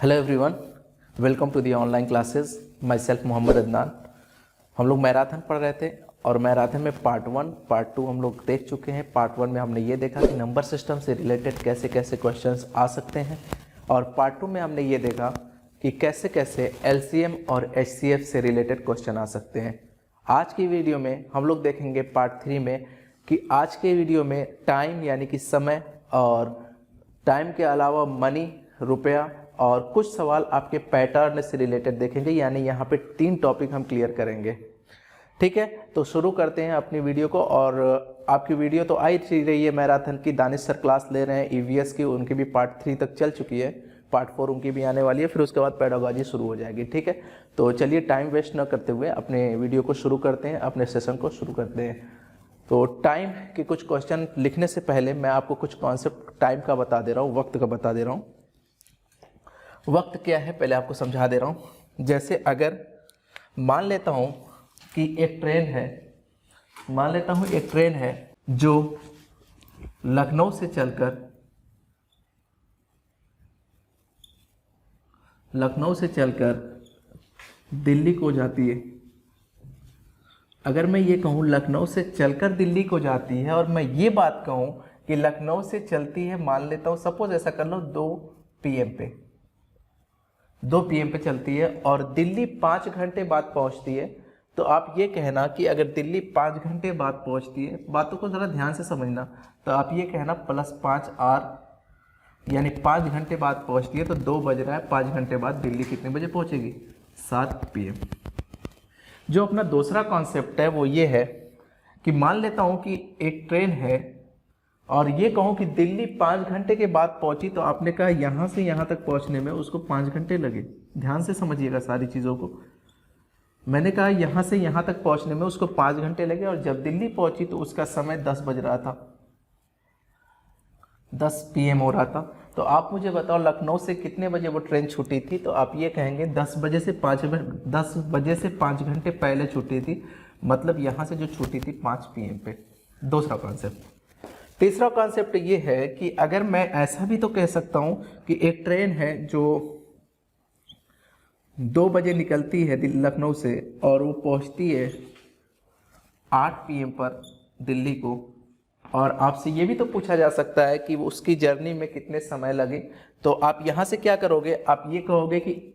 Hello everyone, welcome to the online classes. Myself Mohammad Adnan. हम लोग marathon पढ़ रहे थे और मैराथन में पार्ट 1 पार्ट 2 हम लोग देख चुके हैं। पार्ट 1 में हमने ये देखा कि नंबर सिस्टम से रिलेटेड कैसे कैसे क्वेश्चंस आ सकते हैं, और पार्ट 2 में हमने ये देखा कि कैसे कैसे एलसीएम और एचसीएफ से रिलेटेड क्वेश्चन आ सकते हैं। आज की वीडियो में हम लोग देखेंगे पार्ट 3 में कि आज के वीडियो में टाइम यानी कि समय, और टाइम के अलावा मनी रुपया, और कुछ सवाल आपके पैटर्न से रिलेटेड देखेंगे। यानी यहाँ पे 3 टॉपिक हम क्लियर करेंगे। ठीक है, तो शुरू करते हैं अपनी वीडियो को। और आपकी वीडियो तो आई रही है मैराथन की, दानिश सर क्लास ले रहे हैं ईवीएस की, उनकी भी पार्ट 3 तक चल चुकी है, पार्ट 4 उनकी भी आने वाली है, फिर उसके बाद पेडागोजी शुरू हो जाएगी। ठीक है, तो चलिए टाइम वेस्ट न करते हुए अपने वीडियो को शुरू करते हैं, अपने सेशन को शुरू करते हैं। तो टाइम के कुछ क्वेश्चन लिखने से पहले मैं आपको कुछ कॉन्सेप्ट टाइम का बता दे रहा हूँ, वक्त का बता दे रहा हूँ। वक्त क्या है पहले आपको समझा दे रहा हूँ। जैसे अगर मान लेता हूँ कि एक ट्रेन है, मान लेता हूँ एक ट्रेन है जो लखनऊ से चलकर दिल्ली को जाती है। अगर मैं ये कहूँ लखनऊ से चलकर दिल्ली को जाती है, और मैं ये बात कहूँ कि लखनऊ से चलती है, मान लेता हूँ सपोज ऐसा कर लो 2 PM पे चलती है, और दिल्ली 5 घंटे बाद पहुंचती है, तो आप ये कहना कि अगर दिल्ली 5 घंटे बाद पहुंचती है, बातों को ज़रा ध्यान से समझना, तो आप ये कहना +5R, यानी 5 घंटे बाद पहुंचती है तो 2 बज रहा है, 5 घंटे बाद दिल्ली कितने बजे पहुंचेगी? 7 PM। जो अपना दूसरा कॉन्सेप्ट है वो ये है कि मान लेता हूँ कि एक ट्रेन है और ये कहूँ कि दिल्ली 5 घंटे के बाद पहुंची, तो आपने कहा यहाँ से यहाँ तक पहुँचने में उसको 5 घंटे लगे। ध्यान से समझिएगा सारी चीज़ों को। मैंने कहा यहाँ से यहाँ तक पहुँचने में उसको 5 घंटे लगे, और जब दिल्ली पहुंची तो उसका समय 10 बज रहा था, 10 PM हो रहा था। तो आप मुझे बताओ लखनऊ से कितने बजे वो ट्रेन छूटी थी? तो आप ये कहेंगे 10 बजे से 5 घंटे पहले छूटी थी, मतलब यहाँ से जो छूटी थी 5 PM पे। दूसरा कॉन्सेप्ट। तीसरा कॉन्सेप्ट ये है कि अगर मैं ऐसा भी तो कह सकता हूँ कि एक ट्रेन है जो 2 बजे निकलती है लखनऊ से, और वो पहुँचती है 8 PM पर दिल्ली को, और आपसे ये भी तो पूछा जा सकता है कि वो उसकी जर्नी में कितने समय लगे। तो आप यहाँ से क्या करोगे? आप ये कहोगे कि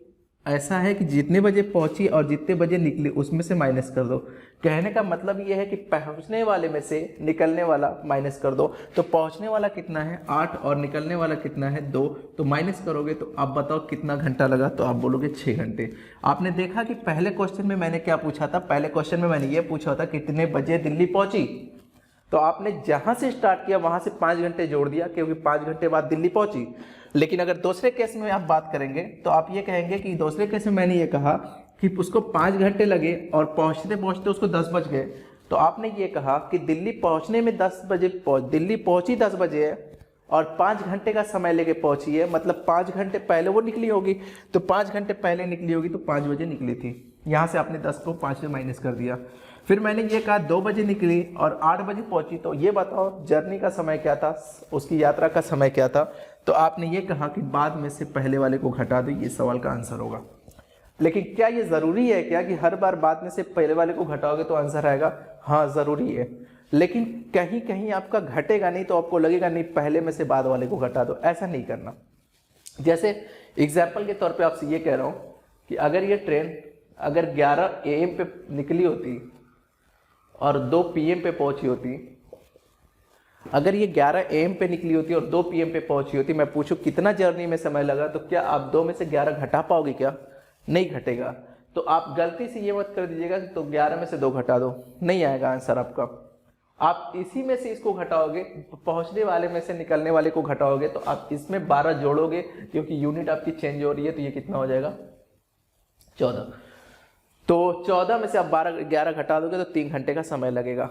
ऐसा है कि जितने बजे पहुंची और जितने बजे निकली उसमें से माइनस कर दो। कहने का मतलब ये है कि पहुंचने वाले में से निकलने वाला माइनस कर दो। तो पहुंचने वाला कितना है? 8, और निकलने वाला कितना है? 2। तो माइनस करोगे तो आप बताओ कितना घंटा लगा? तो आप बोलोगे 6 घंटे। आपने देखा कि पहले क्वेश्चन में मैंने क्या पूछा था? पहले क्वेश्चन में मैंने ये पूछा था कितने बजे दिल्ली पहुंची, तो आपने जहां से स्टार्ट किया वहां से 5 घंटे जोड़ दिया, क्योंकि 5 घंटे बाद दिल्ली पहुंची। लेकिन अगर दूसरे केस में आप बात करेंगे तो आप ये कहेंगे कि दूसरे केस में मैंने ये कहा कि उसको 5 घंटे लगे और पहुंचते पहुंचते उसको 10 बज गए, तो आपने ये कहा कि दिल्ली पहुंचने में 10 बजे दिल्ली पहुंची 10 बजे है, और 5 घंटे का समय लेके पहुंची है, मतलब 5 घंटे पहले वो निकली होगी। तो 5 घंटे पहले निकली होगी तो 5 बजे निकली थी। यहाँ से आपने 10 को 5 से माइनस कर दिया। फिर मैंने ये कहा 2 बजे निकली और 8 बजे पहुंची, तो ये बताओ जर्नी का समय क्या था, उसकी यात्रा का समय क्या था? तो आपने ये कहा कि बाद में से पहले वाले को घटा दो, ये सवाल का आंसर होगा। लेकिन क्या ये ज़रूरी है क्या कि हर बार बाद में से पहले वाले को घटाओगे तो आंसर आएगा? हाँ, ज़रूरी है। लेकिन कहीं कहीं आपका घटेगा नहीं, तो आपको लगेगा नहीं पहले में से बाद वाले को घटा दो। ऐसा नहीं करना। जैसे एग्जाम्पल के तौर पर आपसे ये कह रहा हूँ कि अगर ये ट्रेन अगर 11 AM पे निकली होती और 2 PM पे पहुंची होती, अगर ये 11 AM पे निकली होती और 2 PM पे पहुंची होती, मैं पूछूं कितना जर्नी में समय लगा, तो क्या आप 2 में से 11 घटा पाओगे? क्या नहीं घटेगा। तो आप गलती से ये मत कर दीजिएगा तो 11 में से 2 घटा दो, नहीं आएगा आंसर आपका। आप इसी में से इसको घटाओगे, पहुंचने वाले में से निकलने वाले को घटाओगे, तो आप इसमें 12 जोड़ोगे, क्योंकि यूनिट आपकी चेंज हो रही है, तो ये कितना हो जाएगा? 14। तो 14 में से आप 11 घटा दोगे तो 3 घंटे का समय लगेगा।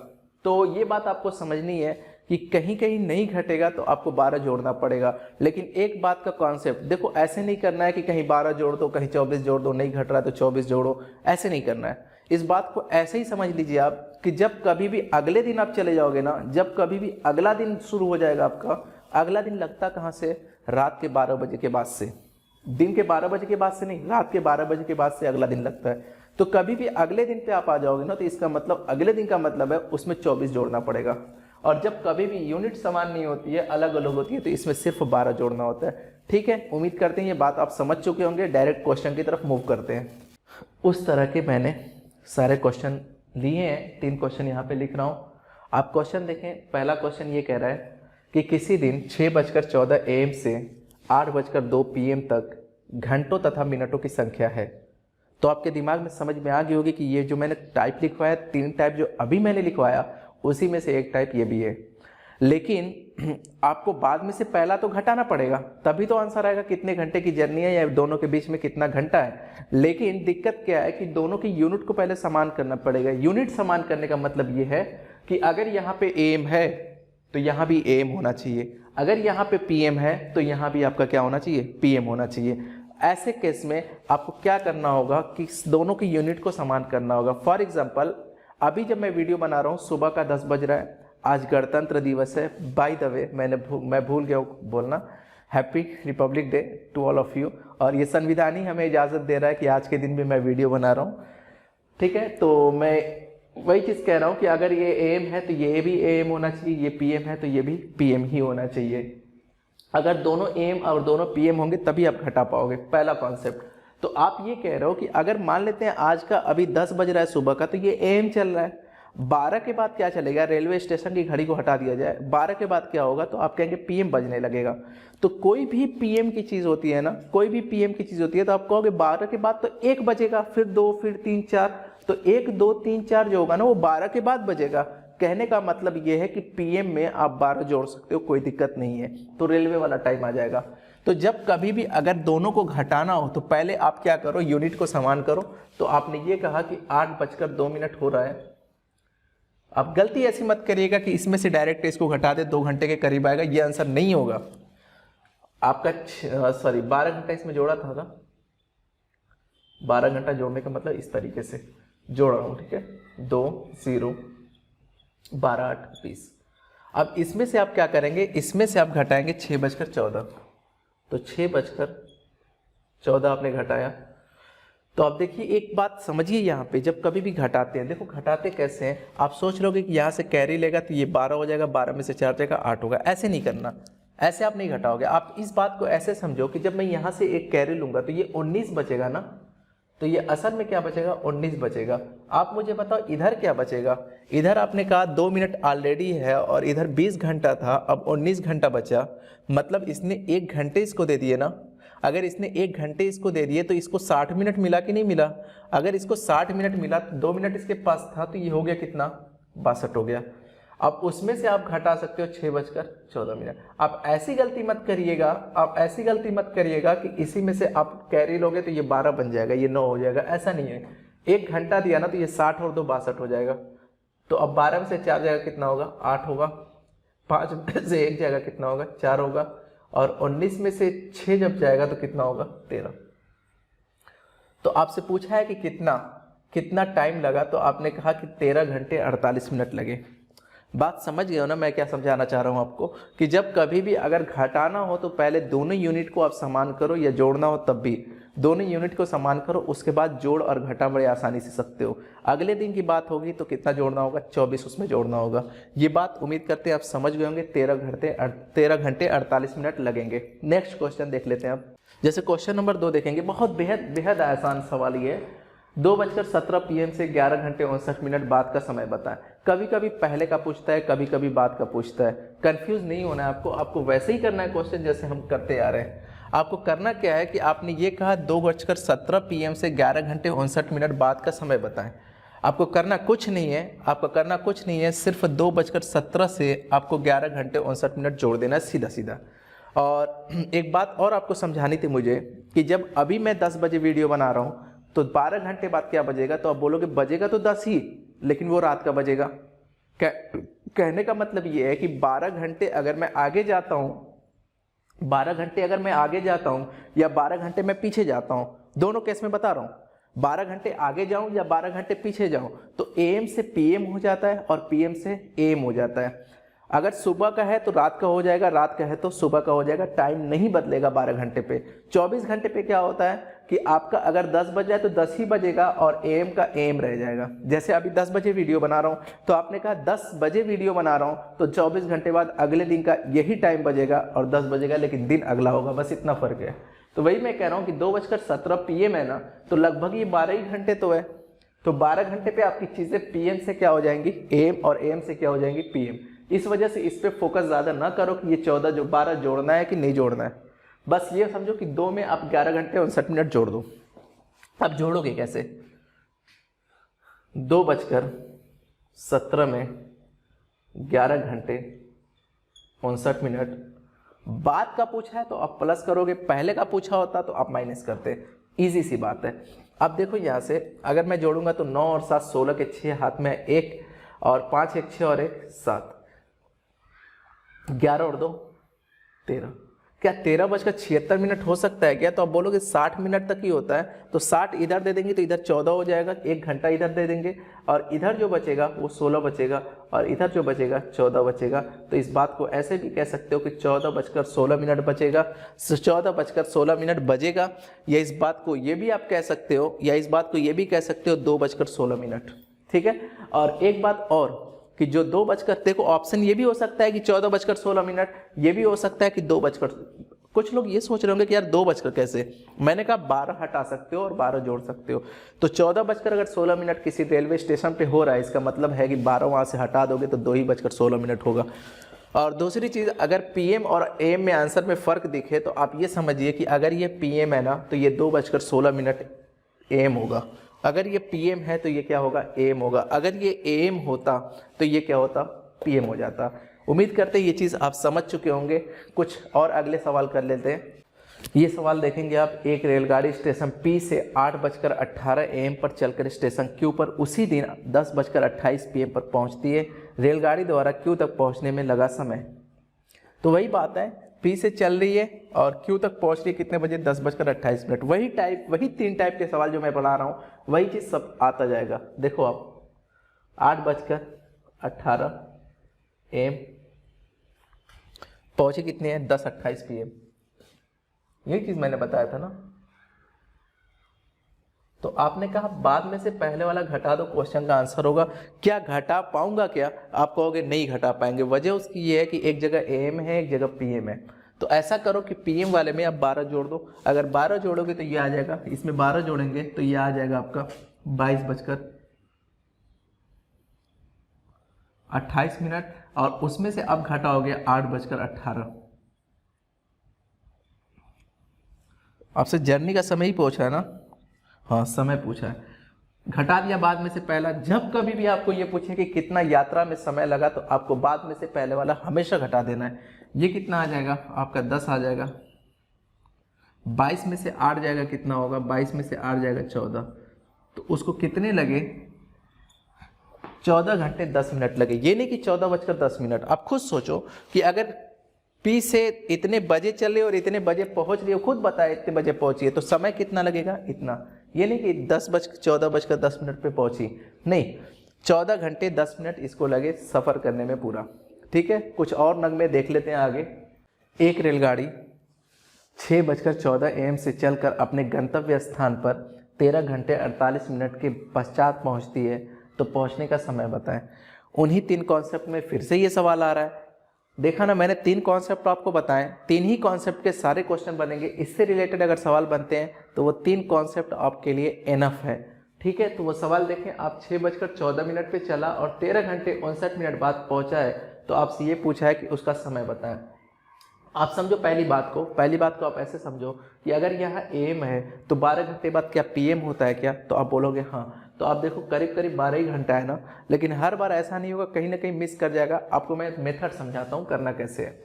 तो ये बात आपको समझनी है कि कहीं कहीं नहीं घटेगा तो आपको 12 जोड़ना पड़ेगा। लेकिन एक बात का कॉन्सेप्ट देखो, ऐसे नहीं करना है कि कहीं 12 जोड़ दो, कहीं 24 जोड़ दो, नहीं घट रहा है तो 24 जोड़ो, ऐसे नहीं करना है। इस बात को ऐसे ही समझ लीजिए आप कि जब कभी भी अगले दिन आप चले जाओगे ना, जब कभी भी अगला दिन शुरू हो जाएगा आपका, अगला दिन लगता कहाँ से? रात के 12 बजे के बाद से। दिन के 12 बजे के बाद से नहीं, रात के 12 बजे के बाद से अगला दिन लगता है। तो कभी भी अगले दिन पे आप आ जाओगे ना, तो इसका मतलब अगले दिन का मतलब है उसमें 24 जोड़ना पड़ेगा। और जब कभी भी यूनिट समान नहीं होती है, अलग अलग होती है, तो इसमें सिर्फ 12 जोड़ना होता है। ठीक है, उम्मीद करते हैं ये बात आप समझ चुके होंगे। डायरेक्ट क्वेश्चन की तरफ मूव करते हैं। उस तरह के मैंने सारे क्वेश्चन लिए हैं, 3 क्वेश्चन यहाँ पे लिख रहा हूँ। आप क्वेश्चन देखें। पहला क्वेश्चन ये कह रहा है कि किसी दिन 6:14 AM से 8:02 PM तक घंटों तथा मिनटों की संख्या है। तो आपके दिमाग में समझ में आ गई होगी कि ये जो मैंने टाइप लिखवाया, 3 टाइप जो अभी मैंने लिखवाया, उसी में से एक टाइप ये भी है। लेकिन आपको बाद में से पहला तो घटाना पड़ेगा, तभी तो आंसर आएगा कितने घंटे की जर्नी है या दोनों के बीच में कितना घंटा है। लेकिन दिक्कत क्या है कि दोनों की यूनिट को पहले समान करना पड़ेगा। यूनिट समान करने का मतलब ये है कि अगर यहाँ पे AM है तो यहाँ भी AM होना चाहिए, अगर यहाँ पे PM है तो यहाँ भी आपका क्या होना चाहिए, PM होना चाहिए। ऐसे केस में आपको क्या करना होगा कि दोनों की यूनिट को समान करना होगा। फॉर एग्जाम्पल, अभी जब मैं वीडियो बना रहा हूँ, सुबह का 10 बज रहा है, आज गणतंत्र दिवस है। बाय द वे मैं भूल गया हूँ बोलना, happy Republic Day to all of you. और ये संविधान ही हमें इजाज़त दे रहा है कि आज के दिन भी मैं वीडियो बना रहा हूँ। ठीक है, तो मैं वही चीज़ कह रहा हूँ कि अगर ये AM है तो ये भी AM होना चाहिए, ये PM है तो ये भी PM ही होना चाहिए। अगर दोनों AM और दोनों PM होंगे तभी आप घटा पाओगे, पहला कॉन्सेप्ट। तो आप ये कह रहे हो कि अगर मान लेते हैं आज का अभी 10 बज रहा है सुबह का, तो ये AM चल रहा है। 12 के बाद क्या चलेगा, रेलवे स्टेशन की घड़ी को हटा दिया जाए, 12 के बाद क्या होगा, तो आप कहेंगे PM बजने लगेगा। तो कोई भी PM की चीज़ होती है ना, कोई भी PM की चीज़ होती है, तो आप कहोगे 12 के बाद तो 1 बजेगा, फिर 2, फिर 3, 4, तो 1, 2, 3, 4 जो होगा ना वो 12 के बाद बजेगा। कहने का मतलब ये है कि PM में आप 12 जोड़ सकते हो, कोई दिक्कत नहीं है। तो रेलवे वाला टाइम आ जाएगा। तो जब कभी भी अगर दोनों को घटाना हो तो पहले आप क्या करो, यूनिट को समान करो। तो आपने ये कहा कि 8:02 हो रहा है। आप गलती ऐसी मत करिएगा कि इसमें से डायरेक्ट इसको घटा दे, 2 घंटे के करीब आएगा, ये आंसर नहीं होगा आपका। 12 घंटा इसमें जोड़ा था ना, 12 घंटा जोड़ने का मतलब इस तरीके से जोड़ रहा हूँ। ठीक है, 2, 0, 12, 8, 20। अब इसमें से आप क्या करेंगे, इसमें से आप घटाएंगे 6:14। तो 6:14 आपने घटाया। तो आप देखिए एक बात समझिए, यहाँ पे जब कभी भी घटाते हैं, देखो घटाते कैसे हैं। आप सोच रहोगे कि यहाँ से कैरी लेगा तो ये 12 हो जाएगा, 12 में से 4 जाएगा 8 होगा। ऐसे नहीं करना, ऐसे आप नहीं घटाओगे। आप इस बात को ऐसे समझो कि जब मैं यहाँ से एक कैरी लूँगा तो ये 19 बचेगा ना, तो ये असल में क्या बचेगा, 19 बचेगा। आप मुझे बताओ इधर क्या बचेगा। इधर आपने कहा 2 मिनट ऑलरेडी है और इधर 20 घंटा था, अब 19 घंटा बचा। मतलब इसने 1 घंटे इसको दे दिए ना। अगर इसने 1 घंटे इसको दे दिए तो इसको 60 मिनट मिला कि नहीं मिला। अगर इसको 60 मिनट मिला तो 2 मिनट इसके पास था, तो ये हो गया कितना, 62 हो गया। अब उसमें से आप घटा सकते हो 6:14। आप ऐसी गलती मत करिएगा, आप ऐसी गलती मत करिएगा कि इसी में से आप कैरी लोगे तो ये 12 बन जाएगा, ये 9 हो जाएगा। ऐसा नहीं है। 1 घंटा दिया ना तो ये 60 और 2 62 हो जाएगा। तो अब 12 में से 4 जाएगा कितना होगा, 8 होगा। 5 में से 1 जाएगा कितना होगा, 4 होगा। और 19 में से 6 जब जाएगा तो कितना होगा, 13। तो आपसे पूछा है कि कितना टाइम लगा, तो आपने कहा कि 13 घंटे 48 मिनट लगे। बात समझ गए हो ना मैं क्या समझाना चाह रहा हूँ आपको, कि जब कभी भी अगर घटाना हो तो पहले दोनों यूनिट को आप समान करो, या जोड़ना हो तब भी दोनों यूनिट को समान करो, उसके बाद जोड़ और घटा बड़े आसानी से सकते हो। अगले दिन की बात होगी तो कितना जोड़ना होगा, 24 उसमें जोड़ना होगा। ये बात उम्मीद करते हैं आप समझ गए होंगे। 13 घंटे 48 मिनट लगेंगे। नेक्स्ट क्वेश्चन देख लेते हैं आप। जैसे क्वेश्चन नंबर 2 देखेंगे, बहुत बेहद आसान सवाल ये। 2:17 PM से 11 घंटे 59 मिनट बाद का समय बताएं। कभी कभी पहले का पूछता है, कभी कभी बाद का पूछता है। कंफ्यूज नहीं होना है आपको वैसे ही करना है क्वेश्चन जैसे हम करते आ रहे हैं। आपको करना क्या है कि आपने ये कहा 2:17 PM से 11 घंटे 59 मिनट बाद का समय बताएं। आपको करना कुछ नहीं है, सिर्फ 2:17 से आपको 11 घंटे 59 मिनट जोड़ देना है, सीधा सीधा। और एक बात और आपको समझानी थी मुझे कि जब अभी मैं 10 बजे वीडियो बना रहा हूँ तो 12 घंटे बाद क्या बजेगा, तो आप बोलोगे बजेगा तो 10 ही, लेकिन वो रात का बजेगा। कहने का मतलब ये है कि 12 घंटे अगर मैं आगे जाता हूँ, 12 घंटे अगर मैं आगे जाता हूँ या 12 घंटे मैं पीछे जाता हूँ, दोनों केस में बता रहा हूँ, 12 घंटे आगे जाऊँ या 12 घंटे पीछे जाऊँ, तो AM से PM हो जाता है और PM से AM हो जाता है। अगर सुबह का है तो रात का हो जाएगा, रात का है तो सुबह का हो जाएगा, टाइम नहीं बदलेगा 12 घंटे पे। 24 घंटे पे क्या होता है कि आपका अगर 10 बज जाए तो 10 ही बजेगा और एम का एम रह जाएगा। जैसे अभी 10 बजे वीडियो बना रहा हूँ तो आपने कहा 10 बजे वीडियो बना रहा हूँ, तो 24 घंटे बाद अगले दिन का यही टाइम बजेगा और 10 बजेगा, लेकिन दिन अगला होगा, बस इतना फर्क है। तो वही मैं कह रहा हूँ कि 2:17 PM है ना, तो लगभग ये 12 ही घंटे तो है। तो 12 घंटे पे आपकी चीज़ें PM से क्या हो जाएंगी AM, और AM से क्या हो जाएंगी PM। इस वजह से इस पे फोकस ज़्यादा ना करो कि ये 12 जोड़ना है कि नहीं जोड़ना है। बस ये समझो कि 2 में आप 11 घंटे 59 मिनट जोड़ दो। अब जोड़ोगे कैसे? 2:17 में 11 घंटे 59 मिनट। बाद का पूछा है तो आप प्लस करोगे, पहले का पूछा होता तो आप माइनस करते। इजी सी बात है। अब देखो यहाँ से अगर मैं जोड़ूंगा तो 9 और 7 16 के 6 हाथ में 1 और 5 1 6 और 1 7, 11 और 2 13। क्या 13:76 हो सकता है क्या? तो आप बोलोगे 60 मिनट तक ही होता है, तो 60 इधर दे देंगे तो इधर 14 हो जाएगा, 1 घंटा इधर दे देंगे और इधर जो बचेगा वो 16 बचेगा और इधर जो बचेगा 14 बचेगा। तो इस बात को ऐसे भी कह सकते हो कि 14:16 बचेगा, 14:16 बजेगा। या इस बात को ये भी आप कह सकते हो, या इस बात को ये भी कह सकते हो 2:16। ठीक है। और एक बात और कि जो 2 देखो ऑप्शन ये भी हो सकता है कि 14:16, ये भी हो सकता है कि 2 कुछ लोग ये सोच रहे होंगे कि यार 2 कैसे? मैंने कहा 12 हटा सकते हो और 12 जोड़ सकते हो। तो 14:16 किसी रेलवे स्टेशन पे हो रहा है, इसका मतलब है कि 12 वहाँ से हटा दोगे तो 2:16 होगा। और दूसरी चीज़, अगर PM और AM में आंसर में फ़र्क दिखे तो आप ये समझिए कि अगर ये PM है ना तो ये 2:16 AM होगा, अगर ये PM है तो ये क्या होगा AM होगा, अगर ये AM होता तो ये क्या होता PM हो जाता। उम्मीद करते हैं ये चीज़ आप समझ चुके होंगे। कुछ और अगले सवाल कर लेते हैं। ये सवाल देखेंगे आप, एक रेलगाड़ी स्टेशन P से 8:18 AM पर चलकर स्टेशन Q पर उसी दिन 10:28 PM पर पहुंचती है। रेलगाड़ी द्वारा Q तक पहुंचने में लगा समय। तो वही बात है, P से चल रही है और Q तक पहुंच रही है कितने बजे? 10:28। वही 3 टाइप के सवाल जो मैं पढ़ा रहा हूँ वही चीज़ सब आता जाएगा। देखो आप 8:18 AM पहुंचे कितने हैं? 10:28 PM। यही चीज़ मैंने बताया था ना। तो आपने कहा बाद में से पहले वाला घटा दो, क्वेश्चन का आंसर होगा। क्या घटा पाऊंगा क्या? आप कहोगे नहीं घटा पाएंगे। वजह उसकी ये है कि एक जगह AM है, एक जगह PM है। तो ऐसा करो कि PM वाले में आप 12 जोड़ दो। अगर 12 जोड़ोगे तो ये आ जाएगा, इसमें 12 जोड़ेंगे तो ये आ जाएगा आपका 22:28 और उसमें से अब घटाओगे 8:18। आपसे जर्नी का समय ही पूछा है ना? हाँ, समय पूछा है, घटा दिया बाद में से पहला। जब कभी भी आपको ये पूछे कि कितना यात्रा में समय लगा तो आपको बाद में से पहले वाला हमेशा घटा देना है। ये कितना आ जाएगा आपका? 10 आ जाएगा। 22 में से 8 जाएगा, कितना होगा? 22 में से 8 जाएगा 14। तो उसको कितने लगे? 14 घंटे 10 मिनट लगे। ये नहीं कि 14:10। आप खुद सोचो कि अगर P से इतने बजे चले और इतने बजे पहुंच रही हो, खुद बताए इतने बजे पहुंची, तो समय कितना लगेगा? इतना। ये नहीं कि 14:10 पे पहुंची, नहीं, 14 घंटे 10 मिनट इसको लगे सफ़र करने में पूरा। ठीक है। कुछ और नगमे देख लेते हैं आगे। एक रेलगाड़ी 6:14 AM से चलकर अपने गंतव्य स्थान पर 13 घंटे 48 मिनट के पश्चात पहुंचती है, तो पहुंचने का समय बताएं। उन्हीं 3 कॉन्सेप्ट में फिर से ये सवाल आ रहा है। देखा ना, मैंने 3 कॉन्सेप्ट आपको बताएं, 3 ही कॉन्सेप्ट के सारे क्वेश्चन बनेंगे। इससे रिलेटेड अगर सवाल बनते हैं तो वो 3 कॉन्सेप्ट आपके लिए एनफ है। ठीक है। तो वो सवाल देखें आप, 6:14 पे चला और 13 घंटे 59 बाद पहुंचा है, तो आपसे ये पूछा है कि उसका समय बताएं। आप समझो पहली बात को आप ऐसे समझो कि अगर यहाँ AM है तो 12 घंटे बाद क्या PM होता है क्या? तो आप बोलोगे हाँ। तो आप देखो करीब 12 ही घंटा है ना, लेकिन हर बार ऐसा नहीं होगा, कहीं ना कहीं मिस कर जाएगा। आपको मैं मेथड समझाता हूँ करना कैसे है।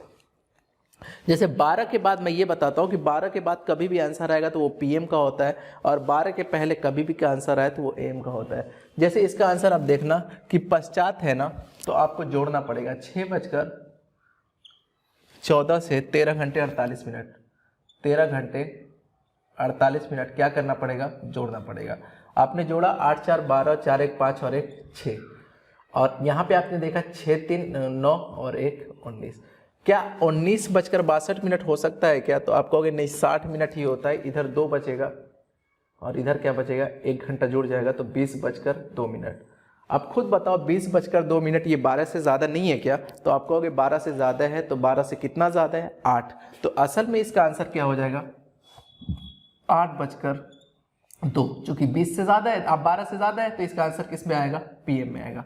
जैसे 12 के बाद मैं ये बताता हूँ कि 12 के बाद कभी भी आंसर आएगा तो वो PM का होता है, और 12 के पहले कभी भी का आंसर आए तो वो AM का होता है। जैसे इसका आंसर आप देखना कि पश्चात है ना, तो आपको जोड़ना पड़ेगा 6:14 से 13 घंटे 48 मिनट, 13 घंटे 48 मिनट क्या करना पड़ेगा? जोड़ना पड़ेगा। आपने जोड़ा 8 4 12, 4 1 5 और 1 6, और यहाँ पे आपने देखा 6 3 9 और 1 19। क्या 19:62 हो सकता है क्या? तो आप कहोगे नहीं, 60 मिनट ही होता है, इधर 2 बचेगा और इधर क्या बचेगा, 1 घंटा जुड़ जाएगा, तो 20:02। अब खुद बताओ 20:02, ये 12 से ज़्यादा नहीं है क्या? तो आप कहोगे 12 से ज़्यादा है, तो 12 से कितना ज़्यादा है, 8। तो असल में इसका आंसर क्या हो जाएगा, 8:02। चूंकि 20 से ज़्यादा है, अब 12 से ज़्यादा है, तो इसका आंसर किस में आएगा, पीएम में आएगा।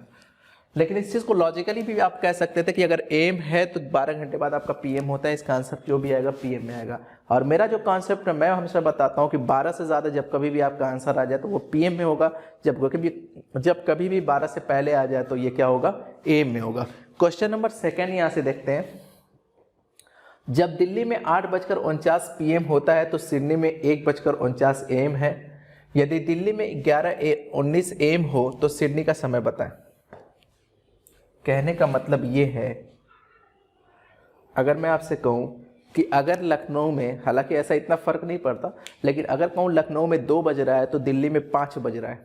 लेकिन इस चीज़ को लॉजिकली भी आप कह सकते थे कि अगर एम है तो 12 घंटे बाद आपका पीएम होता है, इसका आंसर जो भी आएगा पीएम में आएगा। और मेरा जो कॉन्सेप्ट है, मैं हमेशा बताता हूँ कि 12 से ज़्यादा जब कभी भी आपका आंसर आ जाए तो वो पीएम में होगा, जब कभी भी 12 से पहले आ जाए तो ये क्या होगा, एम में होगा। क्वेश्चन नंबर 2 यहाँ से देखते हैं। जब दिल्ली में 8:49 PM होता है तो सिडनी में 1:49 AM है। यदि दिल्ली में 11:19 AM हो तो सिडनी का समय बताएं। कहने का मतलब ये है, अगर मैं आपसे कहूँ कि अगर लखनऊ में, हालांकि ऐसा इतना फर्क नहीं पड़ता, लेकिन अगर कहूँ लखनऊ में 2 बज रहा है तो दिल्ली में 5 बज रहा है,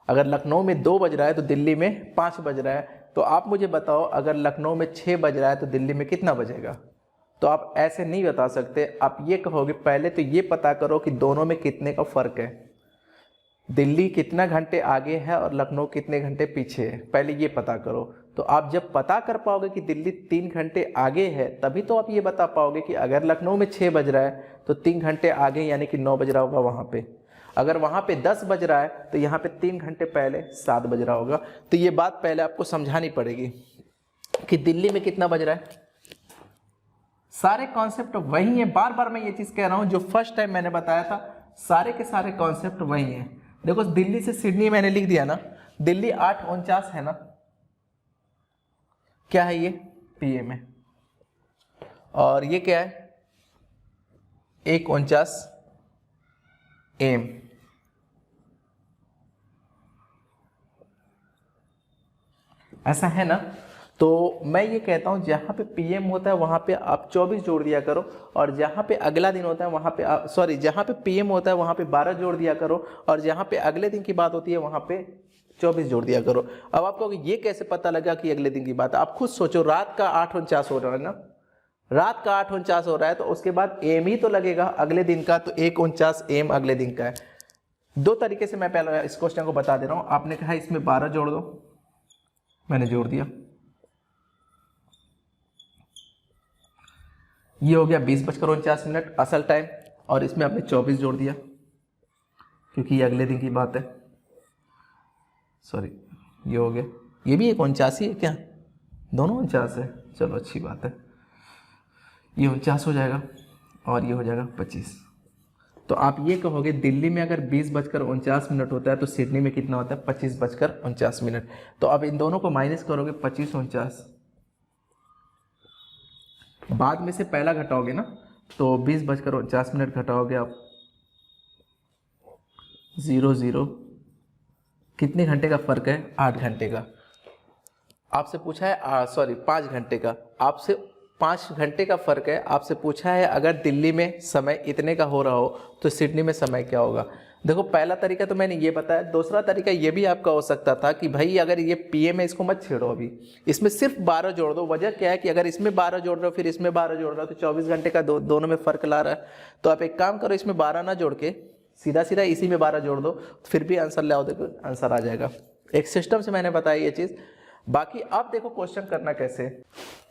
अगर लखनऊ में 2 बज रहा है तो दिल्ली में 5 बज रहा है, तो आप मुझे बताओ अगर लखनऊ में 6 बज रहा है तो दिल्ली में कितना बजेगा? तो आप ऐसे नहीं बता सकते, आप ये कहोगे पहले तो ये पता करो कि दोनों में कितने का फ़र्क है, दिल्ली कितना घंटे आगे है और लखनऊ कितने घंटे पीछे है, पहले ये पता करो। तो आप जब पता कर पाओगे कि दिल्ली 3 घंटे आगे है, तभी तो आप ये बता पाओगे कि अगर लखनऊ में 6 बज रहा है तो 3 घंटे आगे यानी कि 9 बज रहा होगा वहाँ पे, अगर वहाँ पे 10 बज रहा है तो यहाँ पे 3 घंटे पहले 7 बज रहा होगा। तो ये बात पहले आपको समझानी पड़ेगी कि दिल्ली में कितना बज रहा है। सारे कॉन्सेप्ट वही हैं, बार बार मैं ये चीज़ कह रहा हूँ, जो फर्स्ट टाइम मैंने बताया था सारे के सारे कॉन्सेप्ट वही हैं। देखो दिल्ली से सिडनी मैंने लिख दिया ना, दिल्ली 8:49 है ना, क्या है ये, पीएम है, और ये क्या है 1:49 AM। ऐसा है ना। तो मैं ये कहता हूँ जहाँ पे पीएम होता है वहाँ पे आप 24 जोड़ दिया करो, और जहाँ पे अगला दिन होता है वहाँ पे जहाँ पे पीएम होता है वहाँ पे 12 जोड़ दिया करो, और जहाँ पे अगले दिन की बात होती है वहाँ पे 24 जोड़ दिया करो। अब आपको ये कैसे पता लगा कि अगले दिन की बात है? आप खुद सोचो, रात का 8:49 हो रहा है ना, रात का 8:49 हो रहा है, तो उसके बाद एम ही तो लगेगा अगले दिन का, तो 1:49 AM अगले दिन का है। 2 तरीके से मैं पहले इस क्वेश्चन को बता दे रहा हूँ। आपने कहा इसमें 12 जोड़ दो, मैंने जोड़ दिया, ये हो गया 20:49 असल टाइम, और इसमें आपने 24 जोड़ दिया क्योंकि ये अगले दिन की बात है, सॉरी ये हो गया, ये भी 1:49 है क्या, दोनों 49 है, चलो अच्छी बात है, ये 49 हो जाएगा और ये हो जाएगा 25। तो आप ये कहोगे दिल्ली में अगर 20:49 होता है तो सिडनी में कितना होता है, 25:49। तो अब इन दोनों को माइनस करोगे, 25 49, बाद में से पहला घटाओगे ना, तो 20:49 घटाओगे आप 0 0, कितने घंटे का फर्क है, 8 घंटे का। आपसे पूछा है 5 घंटे का, आपसे 5 घंटे का फर्क है। आपसे पूछा है अगर दिल्ली में समय इतने का हो रहा हो तो सिडनी में समय क्या होगा। देखो पहला तरीका तो मैंने ये बताया, दूसरा तरीका ये भी आपका हो सकता था कि भाई अगर ये पीएम है इसको मत छेड़ो, अभी इसमें सिर्फ 12 जोड़ दो। वजह क्या है कि अगर इसमें 12 जोड़ रहे हो फिर इसमें 12 जोड़ रहे हो तो 24 घंटे का दोनों में फर्क ला रहा है। तो आप एक काम करो, इसमें 12 ना जोड़ के सीधा सीधा इसी में 12 जोड़ दो, फिर भी आंसर ले आओ, देखो आंसर आ जाएगा। एक सिस्टम से मैंने बताया ये चीज़। बाकी अब देखो क्वेश्चन करना कैसे,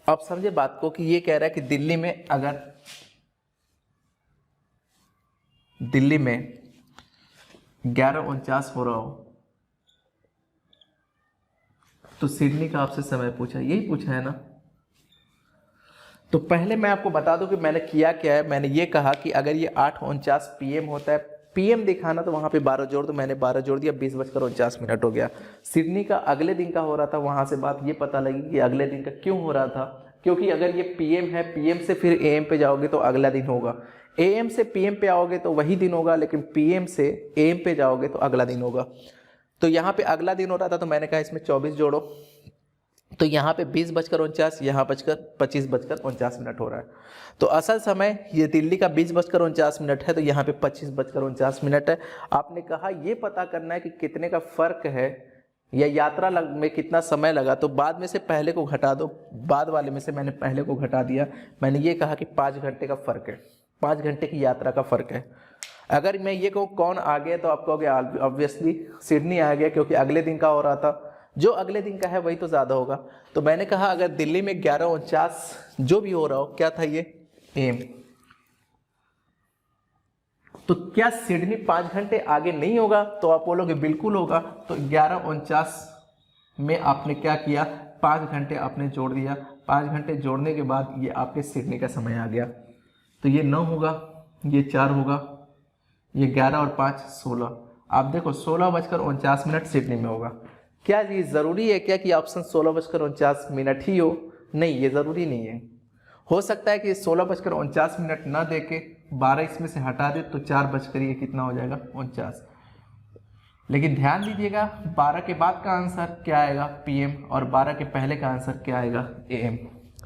आप समझे बात को कि ये कह रहा है कि दिल्ली में अगर दिल्ली में 11:49 हो रहा हो तो सिडनी का आपसे समय पूछा, यही पूछा है ना। तो पहले मैं आपको बता दूं कि मैंने किया क्या है। मैंने ये कहा कि अगर ये 8:49 PM होता है, PM दिखाना तो वहाँ पे 12 जोड़ दो, मैंने 12 जोड़ दिया, 20:49 हो गया। सिडनी का अगले दिन का हो रहा था, वहाँ से बात ये पता लगी कि अगले दिन का क्यों हो रहा था, क्योंकि अगर ये PM है, PM से फिर AM पे जाओगे तो अगला दिन होगा, AM से PM पे आओगे तो वही दिन होगा, लेकिन PM से AM पे जाओगे तो अगला दिन होगा। तो यहाँ पे अगला दिन हो रहा था तो मैंने कहा इसमें 24 जोड़ो, तो यहाँ पे 20:49, यहाँ 25:49 हो रहा है। तो असल समय ये दिल्ली का 20:49 है, तो यहाँ पे 25:49 है। आपने कहा ये पता करना है कि कितने का फ़र्क है या यात्रा में कितना समय लगा, तो बाद में से पहले को घटा दो, बाद वाले में से मैंने पहले को घटा दिया। मैंने ये कहा कि 5 घंटे का फ़र्क है, 5 घंटे की यात्रा का फ़र्क है। अगर मैं ये कहूँ कौन आ गया, तो आप कहोगे ऑब्वियसली सिडनी आ गया, क्योंकि अगले दिन का हो रहा था, जो अगले दिन का है वही तो ज़्यादा होगा। तो मैंने कहा अगर दिल्ली में 11:49 जो भी हो रहा हो, क्या था ये एम, तो क्या सिडनी 5 घंटे आगे नहीं होगा? तो आप बोलोगे बिल्कुल होगा। तो 11:49 में आपने क्या किया, 5 घंटे आपने जोड़ दिया। 5 घंटे जोड़ने के बाद ये आपके सिडनी का समय आ गया। तो ये 9 होगा, ये 4 होगा, ये 11 और 5 16। आप देखो 16:49 सिडनी में होगा। क्या ये ज़रूरी है क्या कि ऑप्शन 16:49 ही हो? नहीं, ये ज़रूरी नहीं है। हो सकता है कि 16:49 ना दे के 12 इसमें से हटा दे, तो 4 बजकर ये कितना हो जाएगा 49। लेकिन ध्यान दीजिएगा 12 के बाद का आंसर क्या आएगा पीएम, और 12 के पहले का आंसर क्या आएगा एएम।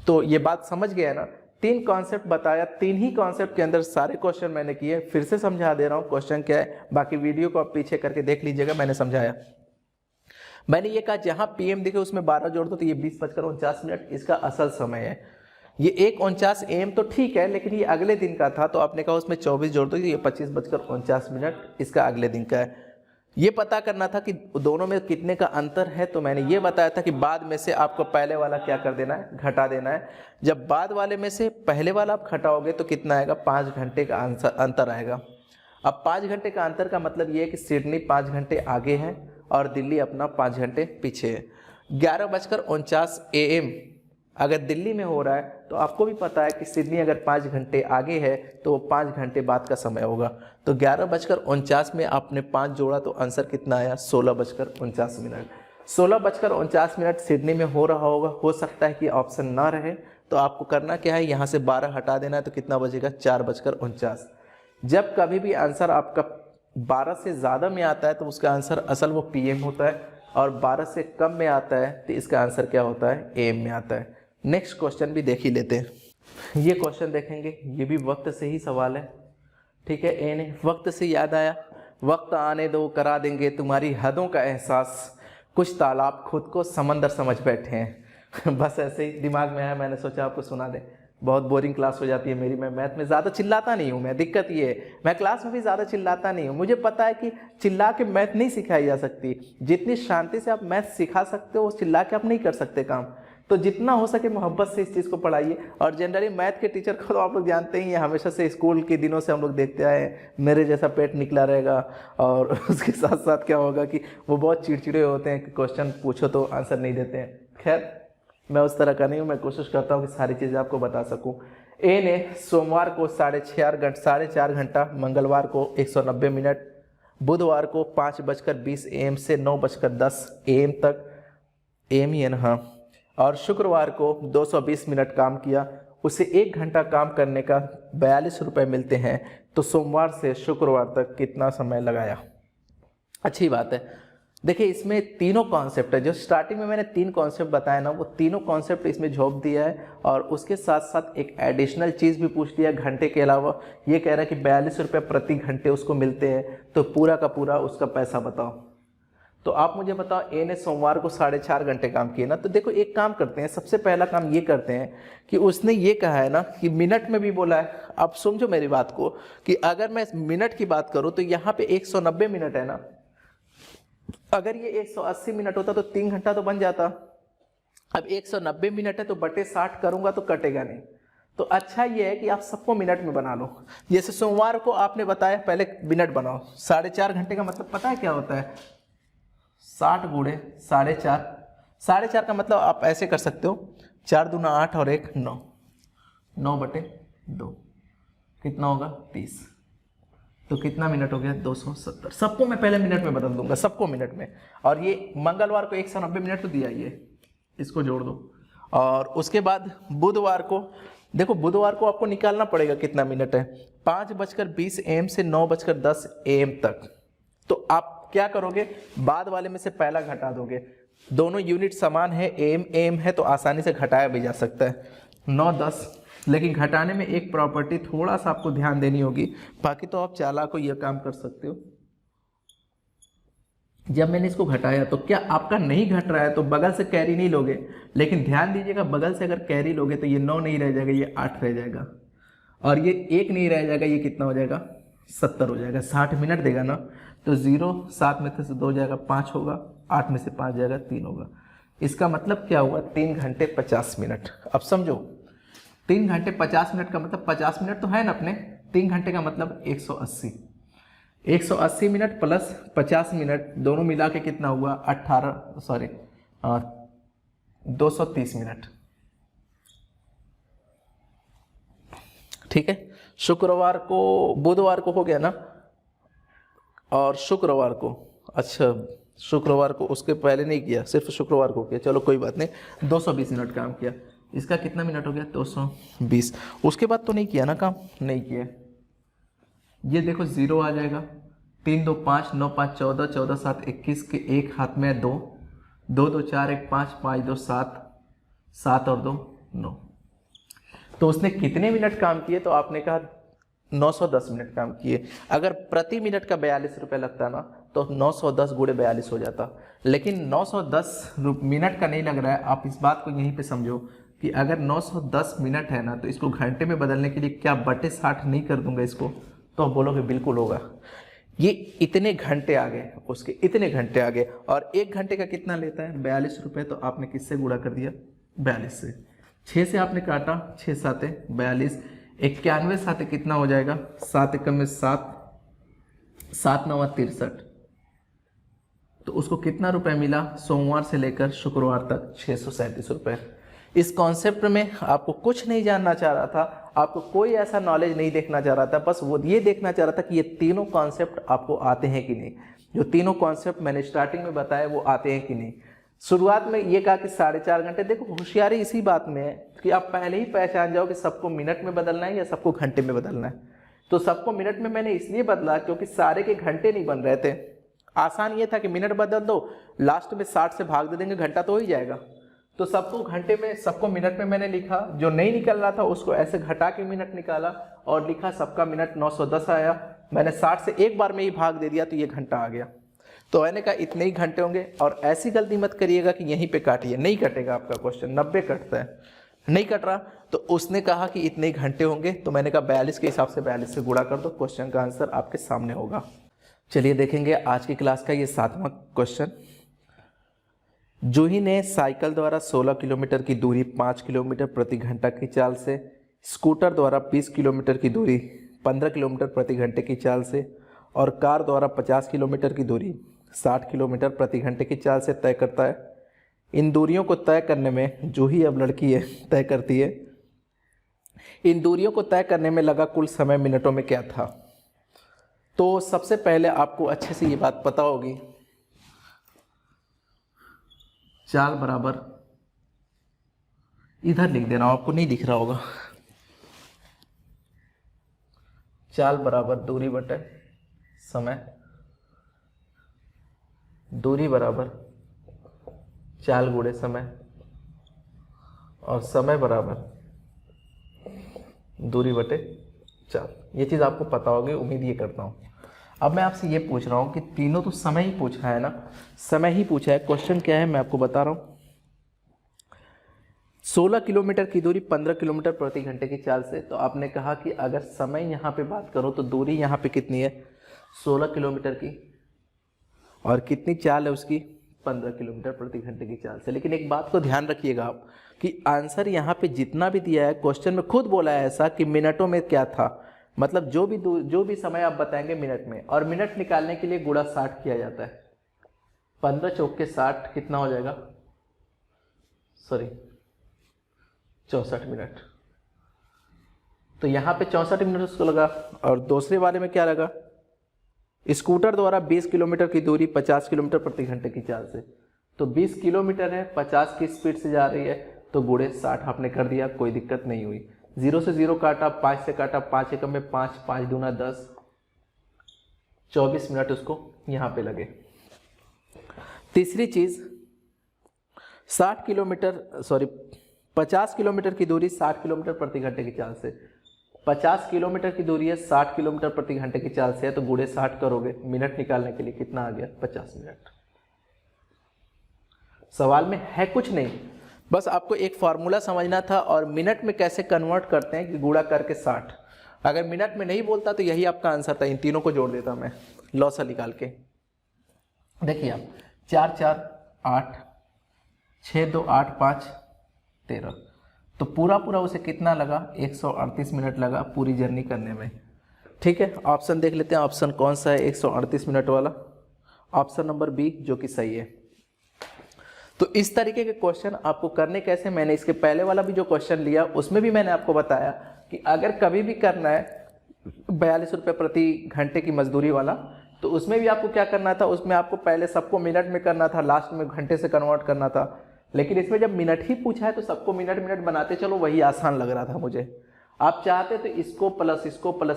तो ये बात समझ गया ना? 3 कॉन्सेप्ट बताया, 3 ही कॉन्सेप्ट के अंदर सारे क्वेश्चन मैंने किए। फिर से समझा दे रहा हूँ क्वेश्चन क्या है, बाकी वीडियो को आप पीछे करके देख लीजिएगा। मैंने समझाया, मैंने ये कहा जहाँ पीएम दिखे उसमें 12 जोड़ दो, तो ये 20:49 इसका असल समय है। ये 1:49 AM तो ठीक है, लेकिन ये अगले दिन का था, तो आपने कहा उसमें 24 जोड़ दो, ये 25:49 इसका अगले दिन का है। ये पता करना था कि दोनों में कितने का अंतर है, तो मैंने ये बताया था कि बाद में से आपको पहले वाला क्या कर देना है, घटा देना है। जब बाद वाले में से पहले वाला आप घटाओगे तो कितना आएगा, 5 घंटे का अंतर आएगा। अब 5 घंटे का अंतर का मतलब ये है कि सिडनी 5 घंटे आगे है और दिल्ली अपना 5 घंटे पीछे है। 11:49 AM अगर दिल्ली में हो रहा है, तो आपको भी पता है कि सिडनी अगर 5 घंटे आगे है तो वो 5 घंटे बाद का समय होगा। तो 11:49 में आपने 5 जोड़ा, तो आंसर कितना आया 16:49। 16:49 सिडनी में हो रहा होगा। हो सकता है कि ऑप्शन ना रहे, तो आपको करना क्या है, यहाँ से 12 हटा देना है, तो कितना बजेगा 4:49। जब कभी भी आंसर आपका 12 से ज़्यादा में आता है तो उसका आंसर असल वो PM होता है, और 12 से कम में आता है तो इसका आंसर क्या होता है, AM में आता है। नेक्स्ट क्वेश्चन भी देख ही लेते हैं। ये क्वेश्चन देखेंगे, ये भी वक्त से ही सवाल है, ठीक है। ए ने वक्त से याद आया, वक्त आने दो करा देंगे तुम्हारी हदों का एहसास, कुछ तालाब खुद को समंदर समझ बैठे हैं। बस ऐसे ही दिमाग में आया, मैंने सोचा आपको सुना दें। बहुत बोरिंग क्लास हो जाती है मेरी। मैं मैथ में ज़्यादा चिल्लाता नहीं हूँ, मैं दिक्कत ये है, मैं क्लास में भी ज़्यादा चिल्लाता नहीं हूँ। मुझे पता है कि चिल्ला के मैथ नहीं सिखाई जा सकती। जितनी शांति से आप मैथ सिखा सकते हो, चिल्ला के आप नहीं कर सकते काम। तो जितना हो सके मोहब्बत से इस चीज़ को पढ़ाइए। और जनरली मैथ के टीचर को तो आप लोग जानते ही हैं, हमेशा से स्कूल के दिनों से हम लोग देखते आए हैं, मेरे जैसा पेट निकला रहेगा। और उसके साथ साथ क्या होगा कि वो बहुत चिड़चिड़े होते हैं कि क्वेश्चन पूछो तो आंसर नहीं देते हैं। खैर, मैं उस तरह का नहीं हूँ, मैं कोशिश करता हूँ कि सारी चीज़ें आपको बता सकूँ। ए ने सोमवार को 4.5 घंटा, मंगलवार को 190 मिनट, बुधवार को 5:20 AM से 9:10 AM तक, AM ही है ना, हाँ। और शुक्रवार को 220 मिनट काम किया, उसे 1 घंटा काम करने का 42 रुपये मिलते हैं। तो सोमवार से शुक्रवार तक कितना समय लगाया? अच्छी बात है। देखिए इसमें तीनों कॉन्सेप्ट है, जो स्टार्टिंग में मैंने 3 कॉन्सेप्ट बताया ना, वो तीनों कॉन्सेप्ट इसमें झोंक दिया है। और उसके साथ साथ एक एडिशनल चीज़ भी पूछ दिया घंटे के अलावा। ये कह रहा है कि 42 रुपये प्रति घंटे उसको मिलते हैं, तो पूरा का पूरा उसका पैसा बताओ। तो आप मुझे बताओ, ए ने सोमवार को 4.5 घंटे काम किए ना। तो देखो एक काम करते हैं, सबसे पहला काम ये करते हैं कि उसने ये कहा है ना कि मिनट में भी बोला है। आप समझो मेरी बात को कि अगर मैं मिनट की बात करूँ तो यहाँ पे 190 मिनट है ना। अगर ये 180 मिनट होता तो 3 घंटा तो बन जाता। अब 190 मिनट है तो बटे 60 करूंगा तो कटेगा नहीं। तो अच्छा ये है कि आप सबको मिनट में बना लो। जैसे सोमवार को आपने बताया पहले मिनट बनाओ। 4.5 घंटे का मतलब पता है क्या होता है? 60 गुणे 4.5। 4.5 का मतलब आप ऐसे कर सकते हो, 4 दूना 8 और 1 9, 9/2 कितना होगा 30। तो कितना मिनट हो गया 270। सबको मैं पहले मिनट में बदल दूंगा, सबको मिनट में। और ये मंगलवार को 190 मिनट तो दिया, ये इसको जोड़ दो। और उसके बाद बुधवार को देखो, बुधवार को आपको निकालना पड़ेगा कितना मिनट है। 5:20 AM से 9:10 AM तक। तो आप क्या करोगे, बाद वाले में से पहला घटा दोगे। दोनों यूनिट समान है, AM है, तो आसानी से घटाया भी जा सकता है। 9 10। लेकिन घटाने में एक प्रॉपर्टी थोड़ा सा आपको ध्यान देनी होगी, बाकी तो आप चालाक को यह काम कर सकते हो। जब मैंने इसको घटाया तो क्या आपका नहीं घट रहा है तो बगल से कैरी नहीं लोगे, लेकिन ध्यान दीजिएगा बगल से अगर कैरी लोगे तो ये 9 नहीं रह जाएगा, ये 8 रह जाएगा, और ये 1 नहीं रह जाएगा, ये कितना हो जाएगा 70 हो जाएगा। 60 मिनट देगा ना, तो 0 7 में से 2 जाएगा 5 होगा, 8 में से 5 जाएगा 3 होगा। इसका मतलब क्या हुआ 3 घंटे 50 मिनट। अब समझो 3 घंटे 50 मिनट का मतलब 50 मिनट तो है ना अपने, 3 घंटे का मतलब 180 मिनट प्लस 50 मिनट दोनों मिला के कितना हुआ 230 मिनट। ठीक है, शुक्रवार को बुधवार को हो गया ना, और शुक्रवार को, अच्छा शुक्रवार को उसके पहले नहीं किया, सिर्फ शुक्रवार को किया, चलो कोई बात नहीं, 220 मिनट काम किया। इसका कितना मिनट हो गया 220। उसके बाद तो नहीं किया ना काम, नहीं किया। ये देखो 0 आ जाएगा, 3 2 5 9 5 14 14 7 21 के एक हाथ में 2 2 2 4 1 5 5 2 7 7 और 2 9। तो उसने कितने मिनट काम किए, तो आपने कहा 910 मिनट काम किए। अगर प्रति मिनट का 42 रुपये लगता ना तो 910 गुणे 42 हो जाता, लेकिन 910 मिनट का नहीं लग रहा है। आप इस बात को यहीं पे समझो कि अगर 910 मिनट है ना तो इसको घंटे में बदलने के लिए क्या बटे 60 नहीं कर दूंगा इसको, तो आप बोलोगे बिल्कुल होगा। ये इतने घंटे आ गए, उसके इतने घंटे आ गए, और 1 घंटे का कितना लेता है 42 रुपये, तो आपने किससे गुणा कर दिया 42 से। 6 से आपने काटा, 6 7 42, 91 7 कितना हो जाएगा 7 एकम में 7 7 9 63। तो उसको कितना रुपए मिला सोमवार से लेकर शुक्रवार तक 637 रुपये। इस कॉन्सेप्ट में आपको कुछ नहीं जानना चाह रहा था, आपको कोई ऐसा नॉलेज नहीं देखना चाह रहा था, बस वो ये देखना चाह रहा था कि ये तीनों कॉन्सेप्ट आपको आते हैं कि नहीं। जो तीनों कॉन्सेप्ट मैंने स्टार्टिंग में बताया वो आते हैं कि नहीं। शुरुआत में ये कहा कि 4.5 घंटे। देखो होशियारी इसी बात में है कि आप पहले ही पहचान जाओ कि सबको मिनट में बदलना है या सबको घंटे में बदलना है। तो सबको मिनट में मैंने इसलिए बदला क्योंकि सारे के घंटे नहीं बन रहे थे। आसान ये था कि मिनट बदल दो, लास्ट में 60 से भाग दे देंगे, घंटा तो हो ही जाएगा। तो सबको घंटे में, सबको मिनट में मैंने लिखा, जो नहीं निकल रहा था उसको ऐसे घटा के मिनट निकाला और लिखा सबका मिनट 910 आया। मैंने 60 से एक बार में ही भाग दे दिया तो ये घंटा आ गया। तो मैंने कहा इतने ही घंटे होंगे। और ऐसी गलती मत करिएगा कि यहीं पे काटिए, नहीं कटेगा आपका क्वेश्चन, 90 कटता है, नहीं कट रहा। तो उसने कहा कि इतने ही घंटे होंगे, तो मैंने कहा 42 के हिसाब से 42 से गुणा कर दो, क्वेश्चन का आंसर आपके सामने होगा। चलिए देखेंगे आज की क्लास का ये 7वां क्वेश्चन। जूही ने साइकिल द्वारा 16 किलोमीटर की दूरी 5 किलोमीटर प्रति घंटा की चाल से, स्कूटर द्वारा 20 किलोमीटर की दूरी 15 किलोमीटर प्रति घंटे की चाल से और कार द्वारा 50 किलोमीटर की दूरी 60 किलोमीटर प्रति घंटे की चाल से तय करता है। इन दूरियों को तय करने में, जूही अब लड़की है, तय करती है, इन दूरियों को तय करने में लगा कुल समय मिनटों में क्या था। तो सबसे पहले आपको अच्छे से ये बात पता होगी, चाल बराबर, इधर लिख देना, आपको नहीं दिख रहा होगा, चाल बराबर दूरी बटे समय, दूरी बराबर चाल गुणे समय और समय बराबर दूरी बटे चाल। ये चीज़ आपको पता होगी, उम्मीद ये करता हूँ। अब मैं आपसे ये पूछ रहा हूँ कि तीनों तो समय ही पूछा है ना, समय ही पूछा है। क्वेश्चन क्या है मैं आपको बता रहा हूँ। 16 किलोमीटर की दूरी 15 किलोमीटर प्रति घंटे की चाल से, तो आपने कहा कि अगर समय यहाँ पे बात करो तो दूरी यहाँ पे कितनी है 16 किलोमीटर की, और कितनी चाल है उसकी 15 किलोमीटर प्रति घंटे की चाल से। लेकिन एक बात को ध्यान रखिएगा आप कि आंसर यहाँ पे जितना भी दिया है, क्वेश्चन में खुद बोला है ऐसा कि मिनटों में क्या था, मतलब जो भी समय आप बताएंगे मिनट में, और मिनट निकालने के लिए गुणा 60 किया जाता है। 15 चौक के 60 कितना हो जाएगा, सॉरी 64 मिनट। तो यहाँ पे 64 मिनट उसको लगा। और दूसरे वाले में क्या लगा, स्कूटर द्वारा 20 किलोमीटर की दूरी 50 किलोमीटर प्रति घंटे की चाल से, तो 20 किलोमीटर है, 50 की स्पीड से जा रही है, तो गुणे 60 आपने कर दिया, कोई दिक्कत नहीं हुई। 0 से 0 काटा, 5 से काटा, 5 एकम में 5, 5 दूना 10, 24 मिनट उसको यहाँ पे लगे। तीसरी चीज 50 किलोमीटर की दूरी 60 किलोमीटर प्रति घंटे की चाल से, 50 किलोमीटर की दूरी है, 60 किलोमीटर प्रति घंटे की चाल से है, तो गुणे 60 करोगे, मिनट निकालने के लिए कितना आ गया, 50 मिनट। सवाल में है कुछ नहीं, बस आपको एक फार्मूला समझना था और मिनट में कैसे कन्वर्ट करते हैं कि गुणा करके 60। अगर मिनट में नहीं बोलता तो यही आपका आंसर था, इन तीनों को जोड़ देता मैं लॉसा निकाल के। देखिए आप 4 4 8 6 2 8 5 13, तो पूरा उसे कितना लगा, 138 मिनट लगा पूरी जर्नी करने में। ठीक है, ऑप्शन देख लेते हैं, ऑप्शन कौन सा है 138 मिनट वाला, ऑप्शन नंबर बी जो कि सही है। तो इस तरीके के क्वेश्चन आपको करने कैसे, मैंने इसके पहले वाला भी जो क्वेश्चन लिया उसमें भी मैंने आपको बताया कि अगर कभी भी करना है 42 रुपये प्रति घंटे की मजदूरी वाला, तो उसमें भी आपको क्या करना था, उसमें आपको पहले सबको मिनट में करना था, लास्ट में घंटे से कन्वर्ट करना था। लेकिन इसमें जब मिनट ही पूछा है तो सबको मिनट बनाते चलो, वही आसान लग रहा था मुझे। आप चाहते तो इसको प्लस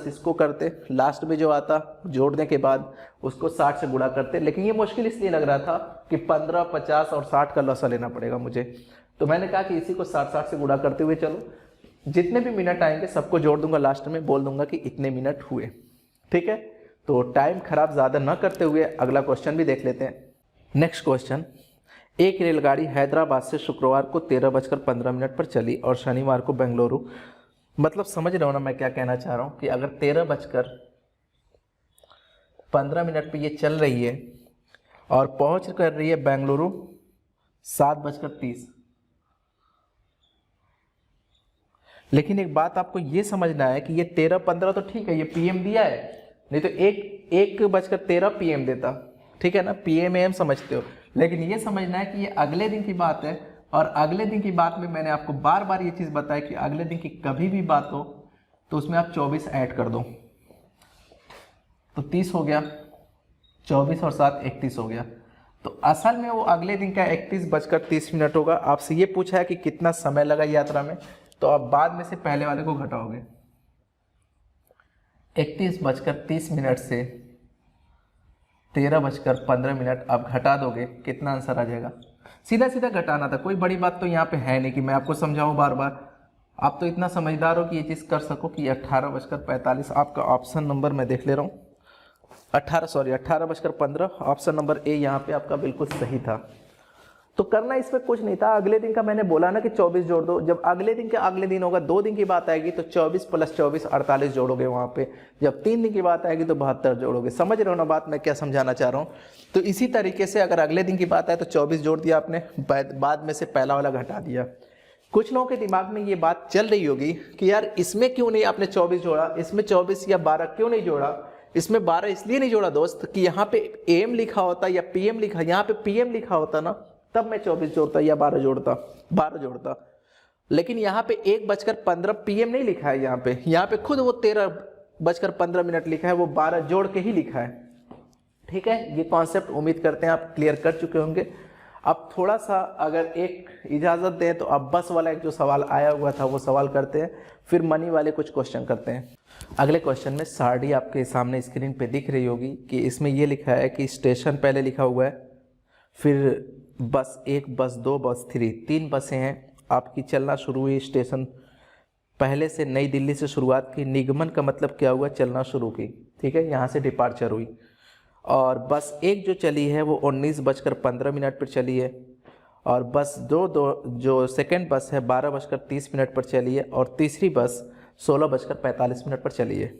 इसको करते, लास्ट में जो आता जोड़ने के बाद उसको 60 से गुणा करते, लेकिन ये मुश्किल इसलिए लग रहा था कि 15, 50 और 60 का लॉसा लेना पड़ेगा मुझे। तो मैंने कहा कि इसी को 60 से गुणा करते हुए चलो, जितने भी मिनट आएंगे सबको जोड़ दूंगा, लास्ट में बोल दूंगा कि इतने मिनट हुए। ठीक है, तो टाइम खराब ज़्यादा न करते हुए अगला क्वेश्चन भी देख लेते हैं। नेक्स्ट क्वेश्चन, एक रेलगाड़ी हैदराबाद से शुक्रवार को 13:15 पर चली और शनिवार को बेंगलुरु, मतलब समझ रहे हो ना मैं क्या कहना चाह रहा हूँ, कि अगर 13:15 पे ये चल रही है और पहुँच कर रही है बेंगलुरु 7:30। लेकिन एक बात आपको ये समझना है कि ये 13:15 तो ठीक है, ये पीएम दिया है, नहीं तो 1:13 पीएम देता। ठीक है ना, पीएम एम समझते हो, लेकिन ये समझना है कि ये अगले दिन की बात है। और अगले दिन की बात में मैंने आपको बार बार ये चीज़ बताई कि अगले दिन की कभी भी बात हो तो उसमें आप 24 ऐड कर दो, तो 30 हो गया, 24 और 7 31 हो गया। तो असल में वो अगले दिन का 31:30 होगा। आपसे ये पूछा है कि कितना समय लगा यात्रा में, तो आप बाद में से पहले वाले को घटाओगे, 31:30 से 13:15 आप घटा दोगे, कितना आंसर आ जाएगा। सीधा सीधा घटाना था, कोई बड़ी बात तो यहाँ पे है नहीं कि मैं आपको समझाऊं बार बार। आप तो इतना समझदार हो कि ये चीज़ कर सको कि 18:45 आपका ऑप्शन नंबर मैं देख ले रहा हूँ, 18:15 ऑप्शन नंबर ए यहाँ पे आपका बिल्कुल सही था। तो करना इसमें कुछ नहीं था। अगले दिन का मैंने बोला ना कि 24 जोड़ दो, जब अगले दिन का अगले दिन होगा, 2 दिन की बात आएगी तो 24 + 24 48 जोड़ोगे वहाँ पे, जब 3 दिन की बात आएगी तो 72 जोड़ोगे। समझ रहे हो ना बात मैं क्या समझाना चाह रहा हूँ। तो इसी तरीके से अगर अगले दिन की बात आए तो 24 जोड़ दिया आपने, बाद में से पहला वाला घटा दिया। कुछ लोगों के दिमाग में ये बात चल रही होगी कि यार इसमें क्यों नहीं आपने 24 जोड़ा, इसमें 24 या 12 क्यों नहीं जोड़ा। इसमें 12 इसलिए नहीं जोड़ा दोस्त कि यहाँ पे एम लिखा होता या पीएम लिखा, यहाँ पे पीएम लिखा होता ना, तब मैं 24 जोड़ता या 12 जोड़ता। लेकिन यहाँ पे 1:15 पीएम नहीं लिखा है, यहाँ पे खुद वो 13:15 लिखा है, वो 12 जोड़ के ही लिखा है। ठीक है, ये कॉन्सेप्ट उम्मीद करते हैं आप क्लियर कर चुके होंगे। अब थोड़ा सा अगर एक इजाज़त दें तो अब बस वाला एक जो सवाल आया हुआ था वो सवाल करते हैं, फिर मनी वाले कुछ क्वेश्चन करते हैं। अगले क्वेश्चन में सारडी आपके सामने स्क्रीन पे दिख रही होगी कि इसमें ये लिखा है कि स्टेशन पहले लिखा हुआ है, फिर बस 1, बस 2, बस 3, 3 बसें हैं आपकी चलना शुरू हुई। स्टेशन पहले से नई दिल्ली से शुरुआत की, निगमन का मतलब क्या हुआ, चलना शुरू की। ठीक है, यहाँ से डिपार्चर हुई। और बस 1 जो चली है वो 19:15 पर चली है, और बस 2 जो सेकंड बस है 12:30 पर चली है, और तीसरी बस 16:45 पर चली है।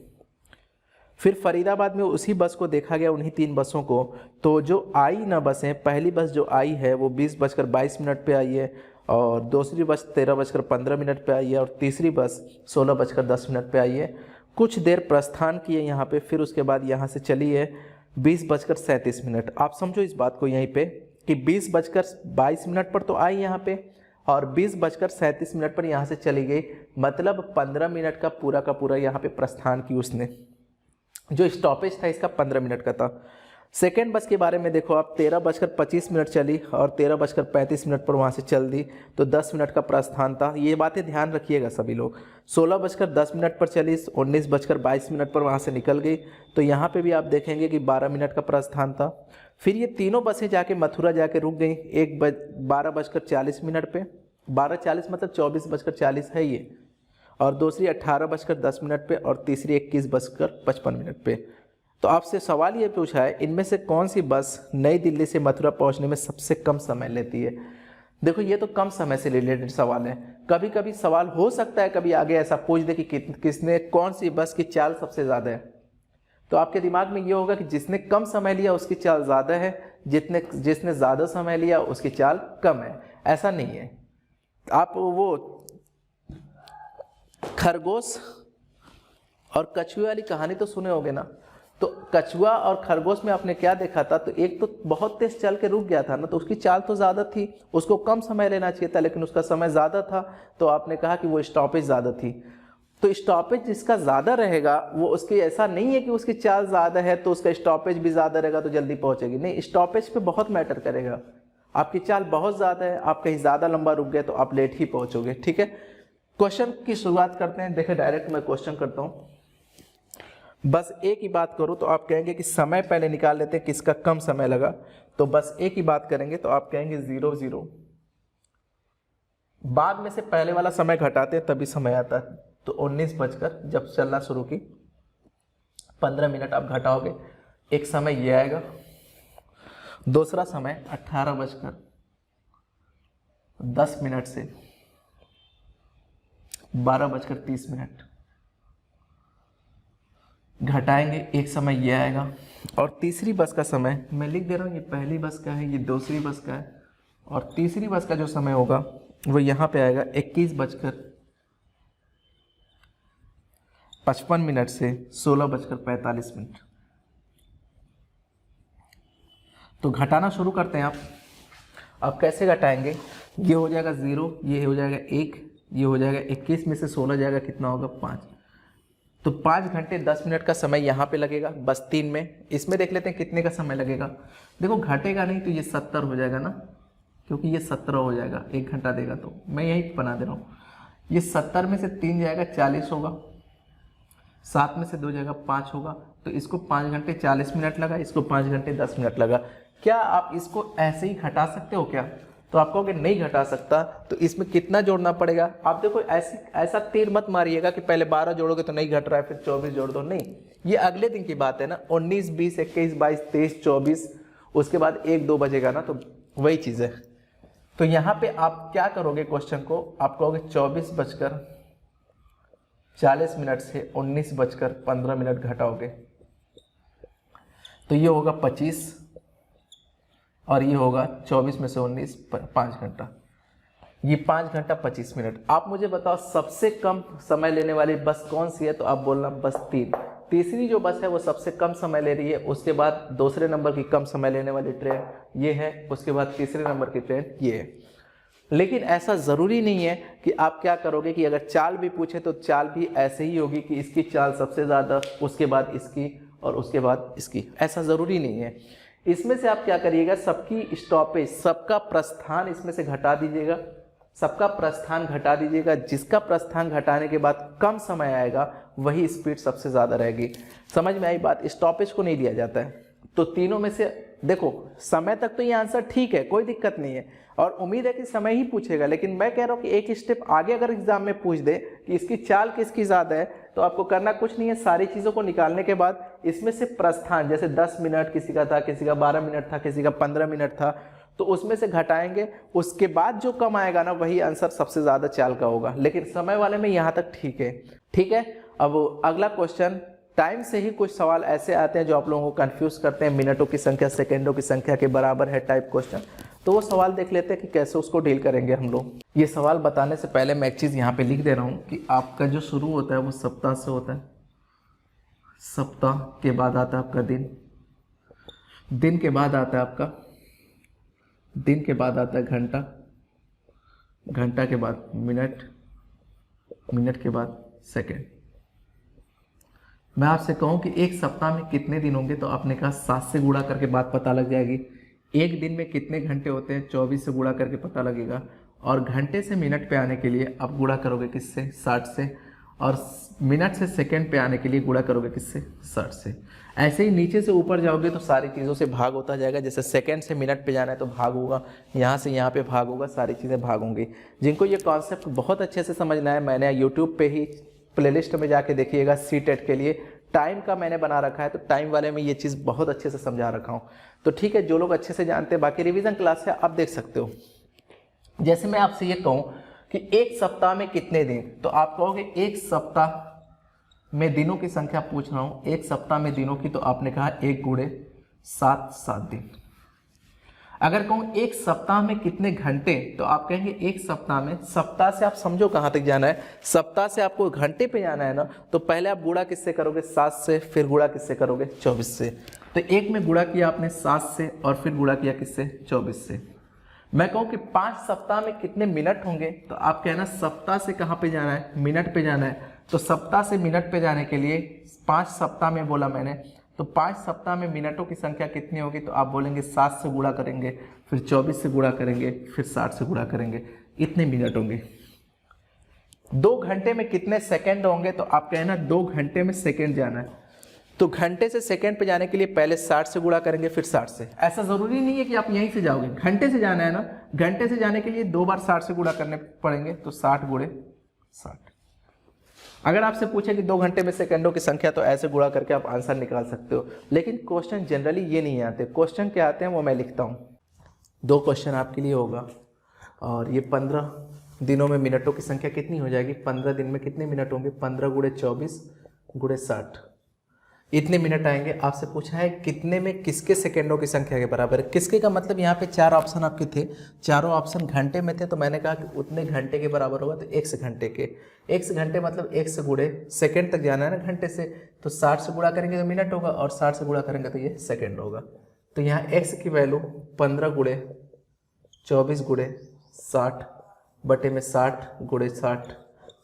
फिर फरीदाबाद में उसी बस को देखा गया, उन्हीं 3 बसों को। तो जो आई ना बसें, पहली बस जो आई है वो 20:22 पे आई है, और दूसरी बस 13:15 पे आई है, और तीसरी बस 16:10 पे आई है। कुछ देर प्रस्थान किए यहाँ पे, फिर उसके बाद यहाँ से चली है 20:37। आप समझो इस बात को यहीं पे कि 20:22 पर तो आई यहाँ पे, और 20:37 पर यहाँ से चली गई, मतलब 15 मिनट का पूरा यहाँ पे प्रस्थान की उसने। जो स्टॉपेज था इसका 15 मिनट का था। सेकेंड बस के बारे में देखो आप, 13:25 चली और 13:35 पर वहाँ से चल दी, तो 10 मिनट का प्रस्थान था। ये बातें ध्यान रखिएगा सभी लोग। 16:10 पर चली, 19:22 पर वहाँ से निकल गई, तो यहाँ पे भी आप देखेंगे कि 12 मिनट का प्रस्थान था। फिर ये तीनों बसें जाके मथुरा जाके रुक गई, 12:40 पे, 12:40 मतलब 24:40 है ये, और दूसरी 18:10 पे और तीसरी 21:55 पे। तो आपसे सवाल ये पूछा है, इनमें से कौन सी बस नई दिल्ली से मथुरा पहुंचने में सबसे कम समय लेती है। देखो ये तो कम समय से रिलेटेड सवाल है। कभी कभी सवाल हो सकता है कभी आगे ऐसा पूछ दे कि किसने कौन सी बस की चाल सबसे ज़्यादा है, तो आपके दिमाग में ये होगा कि जिसने कम समय लिया उसकी चाल ज़्यादा है, जिसने ज़्यादा समय लिया उसकी चाल कम है। ऐसा नहीं है। आप वो खरगोश और कछुए वाली कहानी तो सुने होगे ना। तो कछुआ और खरगोश में आपने क्या देखा था, तो एक तो बहुत तेज चल के रुक गया था ना, तो उसकी चाल तो ज़्यादा थी, उसको कम समय लेना चाहिए था, लेकिन उसका समय ज़्यादा था, तो आपने कहा कि वो स्टॉपेज ज़्यादा थी। तो स्टॉपेज जिसका ज़्यादा रहेगा वो उसकी, ऐसा नहीं है कि उसकी चाल ज़्यादा है तो उसका स्टॉपेज भी ज़्यादा रहेगा तो जल्दी पहुँचेगी, नहीं, स्टॉपेज पे बहुत मैटर करेगा। आपकी चाल बहुत ज़्यादा है, आप कहीं ज़्यादा लंबा रुक गए तो आप लेट ही पहुँचोगे। ठीक है, क्वेश्चन की शुरुआत करते हैं। देखिए डायरेक्ट मैं क्वेश्चन करता हूँ। बस एक ही बात करूँ तो आप कहेंगे कि समय पहले निकाल लेते हैं किसका कम समय लगा, तो बस एक ही बात करेंगे तो आप कहेंगे 0 0। बाद में से पहले वाला समय घटाते हैं तभी समय आता है, तो 19 बजकर जब चलना शुरू की 15 मिनट आप घटाओगे, एक समय ये आएगा। दूसरा समय 18:10 से 12:30 घटाएंगे, एक समय ये आएगा। और तीसरी बस का समय मैं लिख दे रहा हूँ, ये पहली बस का है, ये दूसरी बस का है, और तीसरी बस का जो समय होगा वो यहाँ पे आएगा 21:55 से 16:45। तो घटाना शुरू करते हैं आप। अब कैसे घटाएंगे, ये हो जाएगा 0, ये हो जाएगा 1, ये हो जाएगा 21 में से 16 जाएगा, कितना होगा 5। तो 5 घंटे 10 मिनट का समय यहाँ पे लगेगा बस 3 में। इसमें देख लेते हैं कितने का समय लगेगा। देखो घटेगा नहीं तो ये 70 हो जाएगा ना, क्योंकि ये 17 हो जाएगा, 1 घंटा देगा, तो मैं यही बना दे रहा हूँ। ये 70 में से 3 जाएगा 40 होगा, 7 में से 2 जाएगा 5 होगा, तो इसको 5 घंटे 40 मिनट लगा, इसको 5 घंटे 10 मिनट लगा। क्या आप इसको ऐसे ही घटा सकते हो क्या, तो आप कहोगे नहीं घटा सकता, तो इसमें कितना जोड़ना पड़ेगा। आप देखो ऐसा तीर मत मारिएगा कि पहले 12 जोड़ोगे तो नहीं घट रहा है फिर 24 जोड़ दो, नहीं, ये अगले दिन की बात है ना। 19, 20, 21, 22, 23, 24, उसके बाद 1-2 बजेगा ना, तो वही चीज़ है। तो यहाँ पे आप क्या करोगे, क्वेश्चन को आप कहोगे 24:40 से 19:15 घटाओगे, तो ये होगा 25 और ये होगा 24 में से 19, 5 घंटा, ये 5 घंटा 25 मिनट। आप मुझे बताओ सबसे कम समय लेने वाली बस कौन सी है, तो आप बोलना बस 3। तीसरी जो बस है वो सबसे कम समय ले रही है, उसके बाद दूसरे नंबर की कम समय लेने वाली ट्रेन ये है, उसके बाद तीसरे नंबर की ट्रेन ये है। लेकिन ऐसा ज़रूरी नहीं है कि आप क्या करोगे कि अगर चाल भी पूछे तो चाल भी ऐसे ही होगी कि इसकी चाल सबसे ज़्यादा, उसके बाद इसकी और उसके बाद इसकी, ऐसा ज़रूरी नहीं है। इसमें से आप क्या करिएगा, सबकी स्टॉपेज, सबका प्रस्थान इसमें से घटा दीजिएगा, सबका प्रस्थान घटा दीजिएगा। जिसका प्रस्थान घटाने के बाद कम समय आएगा वही स्पीड सबसे ज़्यादा रहेगी। समझ में आई बात। स्टॉपेज को नहीं लिया जाता है। तो तीनों में से देखो समय तक तो ये आंसर ठीक है, कोई दिक्कत नहीं है, और उम्मीद है कि समय ही पूछेगा। लेकिन मैं कह रहा हूँ कि एक स्टेप आगे अगर एग्जाम में पूछ दे कि इसकी चाल किसकी ज़्यादा है, तो आपको करना कुछ नहीं है, सारी चीज़ों को निकालने के बाद इसमें से प्रस्थान, जैसे 10 मिनट किसी का था, किसी का 12 मिनट था, किसी का 15 मिनट था, तो उसमें से घटाएंगे, उसके बाद जो कम आएगा ना वही आंसर सबसे ज़्यादा चाल का होगा। लेकिन समय वाले में यहाँ तक ठीक है, ठीक है। अब अगला क्वेश्चन, टाइम से ही कुछ सवाल ऐसे आते हैं जो आप लोगों को कंफ्यूज करते हैं, मिनटों की संख्या सेकेंडों की संख्या के बराबर है टाइप क्वेश्चन। तो वो सवाल देख लेते हैं कि कैसे उसको डील करेंगे हम लोग। ये सवाल बताने से पहले मैं एक चीज़ यहाँ पे लिख दे रहा हूँ कि आपका जो शुरू होता है वो सप्ताह से होता है, सप्ताह के बाद आता है आपका दिन, दिन के बाद आता है आपका, दिन के बाद आता है घंटा, घंटा के बाद मिनट, मिनट के बाद सेकेंड। मैं आपसे कहूं कि एक सप्ताह में कितने दिन होंगे, तो आपने कहा 7 से गुणा करके बात पता लग जाएगी। एक दिन में कितने घंटे होते हैं, 24 से गुणा करके पता लगेगा। और घंटे से मिनट पे आने के लिए आप गुणा करोगे किससे, 60 से, और मिनट से सेकंड पे आने के लिए गुणा करोगे किससे, 60 से। ऐसे ही नीचे से ऊपर जाओगे तो सारी चीज़ों से भाग होता जाएगा। जैसे सेकंड से मिनट पे जाना है तो भाग होगा, यहाँ से यहाँ पे भाग होगा, सारी चीज़ें भाग होंगी। जिनको ये कॉन्सेप्ट बहुत अच्छे से समझना है, मैंने यूट्यूब पे ही प्लेलिस्ट में जाके देखिएगा, सीटेट के लिए टाइम का मैंने बना रखा है, तो टाइम वाले में ये चीज़ बहुत अच्छे से समझा रखा हूँ। तो ठीक है, जो लोग अच्छे से जानते हैं, बाकी रिवीजन क्लास है आप देख सकते हो। जैसे मैं आपसे ये कहूँ कि एक सप्ताह में कितने दिन, तो आप कहोगे एक सप्ताह में दिनों की संख्या पूछ रहा हूँ, एक सप्ताह में दिनों की, तो आपने कहा 1 गुणे 7 7 दिन। अगर कहूँ एक सप्ताह में कितने घंटे, तो आप कहेंगे एक सप्ताह में, सप्ताह से आप समझो कहाँ तक जाना है, सप्ताह से आपको घंटे पे जाना है ना, तो पहले आप गुणा किससे करोगे, 7 से, फिर गुणा किससे करोगे, 24 से। तो एक में गुणा किया आपने 7 से और फिर गुणा किया किससे, 24 से। मैं कहूँ कि 5 सप्ताह में कितने मिनट होंगे, तो आप कहना सप्ताह से कहाँ पे जाना है, मिनट पे जाना है। तो सप्ताह से मिनट पे जाने के लिए 5 सप्ताह में बोला मैंने, तो 5 सप्ताह में मिनटों की संख्या कितनी होगी, तो आप बोलेंगे 7 से गुणा करेंगे, फिर 24 से गुणा करेंगे, फिर 60 से गुणा करेंगे, इतने मिनट होंगे। 2 घंटे में कितने सेकंड होंगे, तो आप कहना 2 घंटे में सेकंड जाना है, तो घंटे से सेकंड पे जाने के लिए पहले 60 से गुणा करेंगे, फिर 60 से। ऐसा जरूरी नहीं है कि आप यहीं से जाओगे, घंटे से जाना है ना, घंटे से जाने के लिए 2 बार 60 से गुणा करने पड़ेंगे, तो 60 गुणे 60। अगर आपसे पूछे कि 2 घंटे में सेकंडों की संख्या, तो ऐसे गुणा करके आप आंसर निकाल सकते हो। लेकिन क्वेश्चन जनरली ये नहीं आते, क्वेश्चन क्या आते हैं वो मैं लिखता हूँ। 2 क्वेश्चन आपके लिए होगा, और ये 15 दिनों में मिनटों की संख्या कितनी हो जाएगी, 15 दिन में कितने मिनट होंगे, 15 गुणे 24 गुणे 60, इतने मिनट आएंगे। आपसे पूछा है कितने में किसके सेकंडों की संख्या के बराबर है। किसके का मतलब यहाँ पे 4 ऑप्शन आपके थे, चारों ऑप्शन घंटे में थे, तो मैंने कहा कि उतने घंटे के बराबर होगा, तो x घंटे के, x घंटे मतलब x गुणे सेकंड तक जाना है ना घंटे से, तो 60 से गुणा करेंगे तो मिनट होगा, और 60 से गुणा करेंगे तो ये सेकंड होगा। तो यहाँ x की वैल्यू 15 गुणे 24 गुणे 60 बटे में 60 गुणे 60,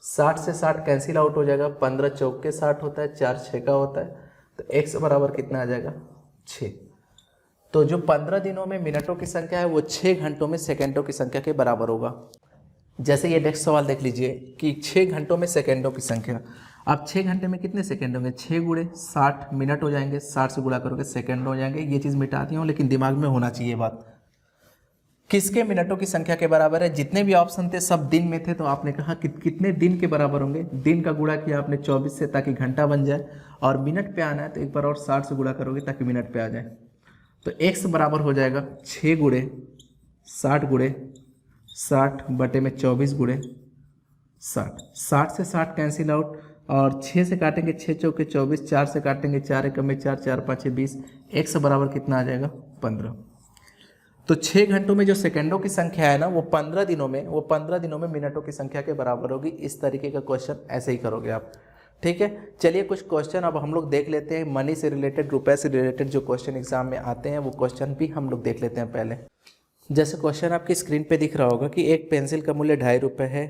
60 से 60 कैंसिल आउट हो जाएगा, 15 चौक के 60 होता है, 4 6 का होता है, तो x बराबर कितना आ जाएगा, 6। तो जो 15 दिनों में मिनटों की संख्या है वो 6 घंटों में सेकंडों की संख्या के बराबर होगा। जैसे ये नेक्स्ट सवाल देख लीजिए कि 6 घंटों में सेकंडों की संख्या, अब 6 घंटे में कितने सेकंड होंगे, 6 गुणे 60 मिनट हो जाएंगे, 60 से गुणा करोगे सेकंड हो जाएंगे। ये चीज़ मिटाती हूँ, लेकिन दिमाग में होना चाहिए बात, किसके मिनटों की संख्या के बराबर है। जितने भी ऑप्शन थे सब दिन में थे, तो आपने कहा कि कितने दिन के बराबर होंगे, दिन का गुणा किया आपने 24 से ताकि घंटा बन जाए, और मिनट पे आना है तो एक बार और 60 से गुणा करोगे ताकि मिनट पे आ जाए। तो x बराबर हो जाएगा 6 गुणे 60 गुणे 60 बटे में 24 गुणे 60, 60 से 60 कैंसिल आउट, और 6 से काटेंगे 6 चौके 24, 4 से काटेंगे 4 एकम में 4, 4 5 20, x बराबर कितना आ जाएगा, 15। तो 6 घंटों में जो सेकंडों की संख्या है ना, वो 15 दिनों में मिनटों की संख्या के बराबर होगी। इस तरीके का क्वेश्चन ऐसे ही करोगे आप, ठीक है। चलिए कुछ क्वेश्चन अब हम लोग देख लेते हैं, मनी से रिलेटेड, रुपए से रिलेटेड जो क्वेश्चन एग्जाम में आते हैं वो क्वेश्चन भी हम लोग देख लेते हैं पहले। जैसे क्वेश्चन आपकी स्क्रीन पे दिख रहा होगा कि एक पेंसिल का मूल्य 2.5 रुपये है,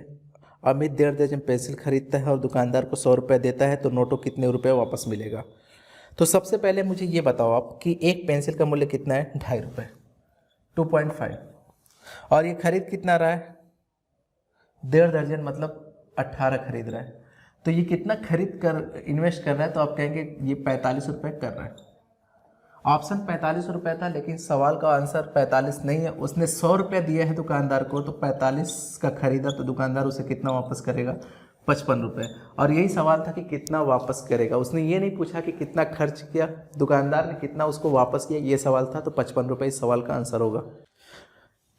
अमित 1.5 दर्जन पेंसिल खरीदता है और दुकानदार को 100 रुपये देता है, तो नोटों कितने रुपये वापस मिलेगा। तो सबसे पहले मुझे ये बताओ आप कि एक पेंसिल का मूल्य कितना है, 2.5 रुपये, 2.5, और ये खरीद कितना रहा है, 1.5 दर्जन मतलब 18 खरीद रहा है। तो ये कितना खरीद कर इन्वेस्ट कर रहा है, तो आप कहेंगे ये 45 रुपये कर रहा है। ऑप्शन 45 रुपये था, लेकिन सवाल का आंसर 45 नहीं है, उसने 100 रुपये दिए हैं दुकानदार को, तो 45 का खरीदा, तो दुकानदार उसे कितना वापस करेगा, 55 रुपये। और यही सवाल था कि कितना वापस करेगा, उसने ये नहीं पूछा कि कितना खर्च किया, दुकानदार ने कितना उसको वापस किया, ये सवाल था, तो 55 रुपये इस सवाल का आंसर होगा।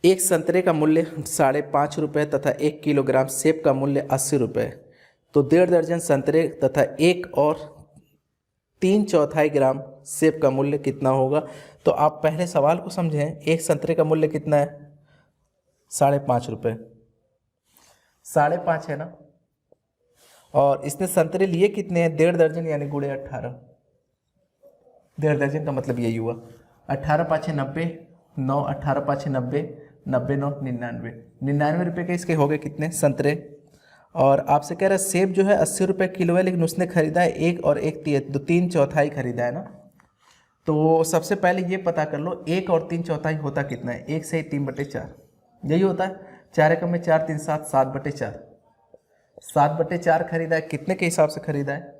एक संतरे का मूल्य 5.5 रुपये तथा 1 किलोग्राम सेब का मूल्य 80 रुपये, तो 1.5 दर्जन संतरे तथा 1 और 3/4 ग्राम सेब का मूल्य कितना होगा। तो आप पहले सवाल को समझें, एक संतरे का मूल्य कितना है, 5.5 रुपये, 5.5 है ना, और इसने संतरे लिए कितने हैं, 1.5 दर्जन यानी गुणे 18, 1.5 दर्जन का मतलब यही हुआ, 18 5 90, 9 18 5 90, 90 9 99, 99 रुपये के इसके हो गए कितने संतरे। और आपसे कह रहा है सेब जो है 80 रुपये किलो है, लेकिन उसने खरीदा है 1 और 1 3/4 खरीदा है ना। तो सबसे पहले ये पता कर लो 1 और 3/4 होता कितना है, 1 से 3/4 यही होता है, 4 एकम में 4 3 7 7/4, 7/4 खरीदा है, कितने के हिसाब से खरीदा है?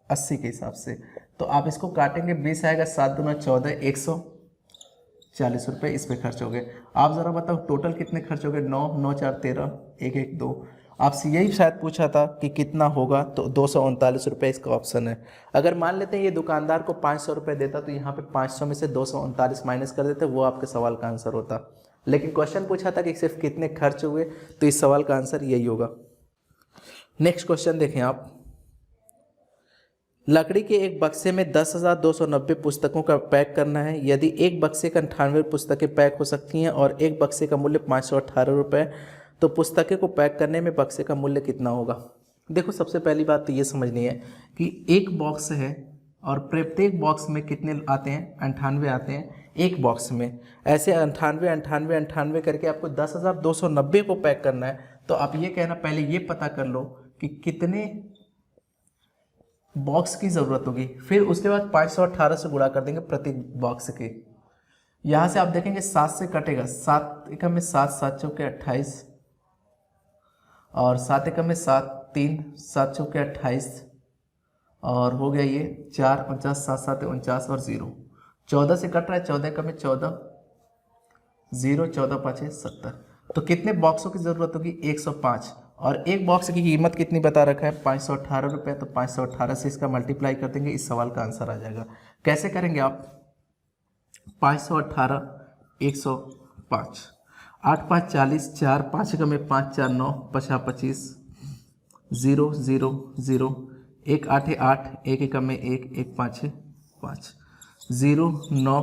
80 के हिसाब से। तो आप इसको काटेंगे, 20 आएगा, 7 दूना 14, 140 रुपये इस पे खर्च हो गए। आप ज़रा बताओ टोटल कितने खर्च हो गए? 9, 9 4 13, 1 1 2। आपसे यही शायद पूछा था कि कितना होगा, तो 239 रुपये इसका ऑप्शन है। अगर मान लेते हैं ये दुकानदार को 500 रुपये देता तो यहाँ पे 500 में से 239 माइनस कर देते, वो आपके सवाल का आंसर होता। लेकिन क्वेश्चन पूछा था कि सिर्फ कितने खर्च हुए, तो इस सवाल का आंसर यही होगा। नेक्स्ट क्वेश्चन देखें आप। लकड़ी के एक बक्से में 10,290 पुस्तकों का पैक करना है। यदि एक बक्से का 98 पुस्तकें पैक हो सकती हैं और एक बक्से का मूल्य 518 रुपये, तो पुस्तकें को पैक करने में बक्से का मूल्य कितना होगा? देखो, सबसे पहली बात तो ये समझनी है कि एक बॉक्स है और प्रत्येक बॉक्स में कितने आते हैं? 98 आते हैं एक बॉक्स में। ऐसे 98 98 98 करके आपको 10,290 को पैक करना है। तो आप ये कहना, पहले ये पता कर लो कि कितने बॉक्स की ज़रूरत होगी, फिर उसके बाद 518 से गुणा कर देंगे प्रति बॉक्स के। यहाँ से आप देखेंगे 7 से कटेगा, 7 एकम में 7, 7 चौके 28 और 7 एकम में 7, 3, 7 चौके 28 और हो गया ये 4, 49, 7 7 49 और 0, 14 से कट रहा है, 14 एकम में 14, 0, 14 5 70। तो कितने बॉक्सों की ज़रूरत होगी? 105। और एक बॉक्स की कीमत कितनी बता रखा है? 518 रुपये। तो 518 से इसका मल्टीप्लाई कर देंगे, इस सवाल का आंसर आ जाएगा। कैसे करेंगे आप? 518 105, 8 5 40, 4 5 एकम में 5, 4 9, 5 25, 0 0 0, 1 8 8, 1 एकम में 1, 1 5 5, 0 9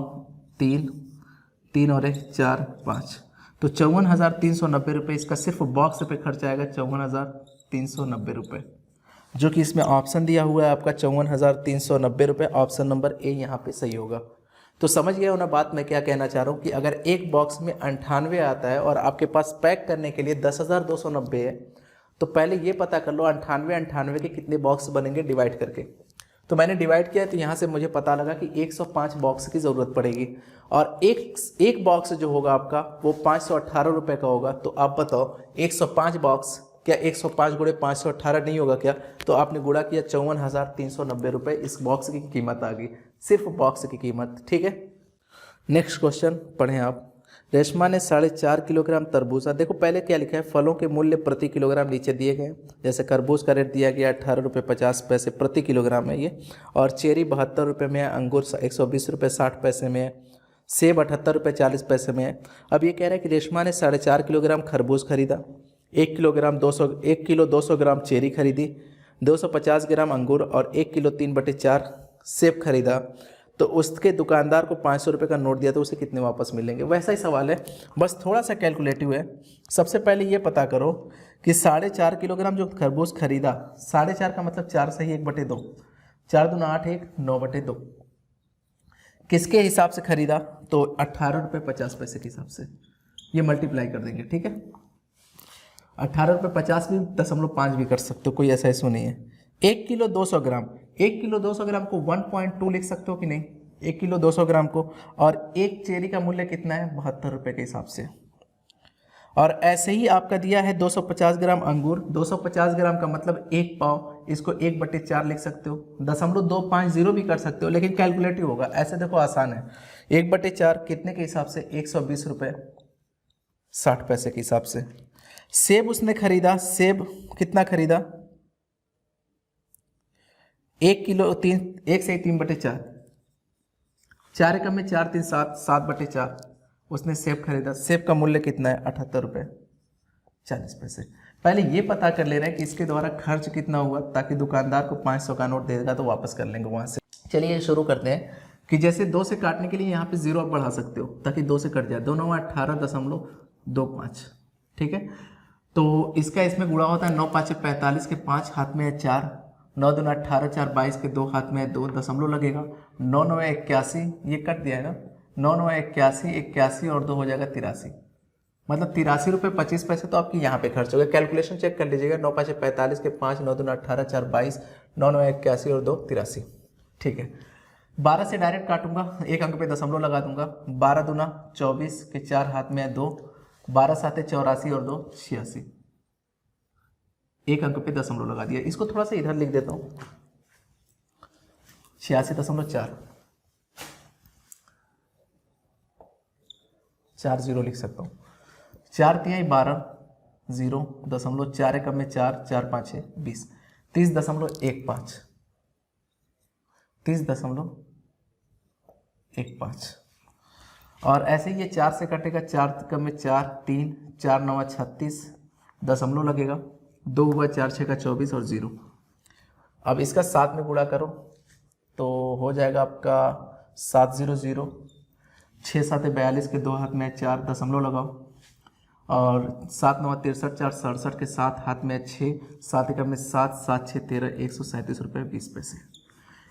3, 3 और 1 4 5। तो 54,390 रुपये इसका सिर्फ बॉक्स पे खर्च आएगा, 54,390 रुपये, जो कि इसमें ऑप्शन दिया हुआ है आपका 54,390 रुपये। ऑप्शन नंबर ए यहाँ पे सही होगा। तो समझ गए हो ना बात मैं क्या कहना चाह रहा हूँ कि अगर एक बॉक्स में 98 आता है और आपके पास पैक करने के लिए 10,290 है, तो पहले ये पता कर लो 98 के कितने बॉक्स बनेंगे डिवाइड करके। तो मैंने डिवाइड किया, तो यहाँ से मुझे पता लगा कि 105 बॉक्स की ज़रूरत पड़ेगी और एक बॉक्स जो होगा आपका वो 518 रुपये का होगा। तो आप बताओ 105 बॉक्स, क्या 105 गुणे 518 नहीं होगा क्या? तो आपने गुणा किया, 54,390 रुपये इस बॉक्स की कीमत आ गई, सिर्फ बॉक्स की कीमत। ठीक है, नेक्स्ट क्वेश्चन पढ़ें आप। रेशमा ने 4.5 किलोग्राम तरबूजा, देखो पहले क्या लिखा है, फलों के मूल्य प्रति किलोग्राम नीचे दिए गए। जैसे खरबूज का रेट दिया गया 18 रुपये 50 पैसे प्रति किलोग्राम है ये, और चेरी 72 रुपये में है, अंगूर 120 रुपये 60 पैसे में है, सेब 78 रुपये 40 पैसे में है। अब ये कह रहा है कि रेशमा ने 4.5 किलोग्राम खरबूज खरीदा, 1 किलो 200 ग्राम चेरी खरीदी, 250 ग्राम अंगूर और 1 किलो 3/4 सेब खरीदा। तो उसके दुकानदार को 500 रुपये का नोट दिया, तो उसे कितने वापस मिलेंगे? वैसा ही सवाल है, बस थोड़ा सा कैलकुलेटिव है। सबसे पहले ये पता करो कि 4.5 किलोग्राम जो खरबूज खरीदा, 4.5 का मतलब 4 सही 1/2, 4 दूना 8 1 9/2, किसके हिसाब से खरीदा? तो 18 रुपये 50 पैसे के हिसाब से। ये मल्टीप्लाई कर देंगे, ठीक है। 18 रुपये 50 भी 0.5 भी कर सकते हो, कोई ऐसा इशू नहीं है। 1 किलो 200 ग्राम, 1 किलो 200 ग्राम को 1.2 लिख सकते हो कि नहीं? 1 किलो 200 ग्राम को, और एक चेरी का मूल्य कितना है? 72 रुपये के हिसाब से। और ऐसे ही आपका दिया है 250 ग्राम अंगूर, 250 ग्राम का मतलब 1 पाव, इसको 1/4 लिख सकते हो, 0.250 भी कर सकते हो, लेकिन कैलकुलेटिव होगा। ऐसे देखो आसान है, 1/4 कितने के हिसाब से? 120 रुपये 60 पैसे के हिसाब से। सेब उसने खरीदा, सेब कितना खरीदा? 1 किलो 1 से 3/4, 4 एकम में 4 3 7, 7/4 उसने सेब खरीदा। सेब का मूल्य कितना है? 78 रुपये 40 पैसे। पहले ये पता कर ले रहे हैं कि इसके द्वारा खर्च कितना हुआ, ताकि दुकानदार को 500 का नोट देगा तो वापस कर लेंगे वहाँ से। चलिए शुरू करते हैं कि जैसे 2 से काटने के लिए यहाँ पे 0 आप बढ़ा सकते हो ताकि 2 से कट जाए, 2 9 18.25, ठीक है। तो इसका इसमें गुणा होता है, 9 5 45 के 5 हाथ में है 4, 9 दूना 18, 4 22 के 2 हाथ में है 2, दशमलव लगेगा, 9 9 81, ये कट दिया है ना, 9 9 81, 81 और 2 हो जाएगा 83, मतलब 83 रुपये 25 पैसे तो आपकी यहाँ पे खर्च हो गया। कैलकुलेशन चेक कर लीजिएगा, 9 5 45 के 5, 9 दूना 18, 4 22, 9 9 81 और 2 83, ठीक है। 12 से डायरेक्ट काटूंगा, एक अंक पे दशमलव लगा दूंगा, 12 दूना 24 के 4 हाथ में है 2, 12 7 84 और 2 86, एक अंक पे दशमलव लगा दिया। इसको थोड़ा सा इधर लिख देता हूँ, 86.4, 4 0 लिख सकता हूँ। 4 तिहाई 12, 0 दशमलव 4 एकम में 4, 4 5 है 20, 30.15, 30.15। और ऐसे ही ये 4 से कटेगा, 4 एकम में 4, 3, 4 9 36, दशमलव लगेगा, 2 हुआ, 4 6 का 24 और 0। अब इसका 7 में गुणा करो तो हो जाएगा आपका 700, 6 7 42 के 2 हाथ में 4, दशमलव लगाओ, और 7 9 63, 4 67 के 7 हाथ में 6, 7 एकम में 7, 7 6 13, 137 रुपये 20 पैसे।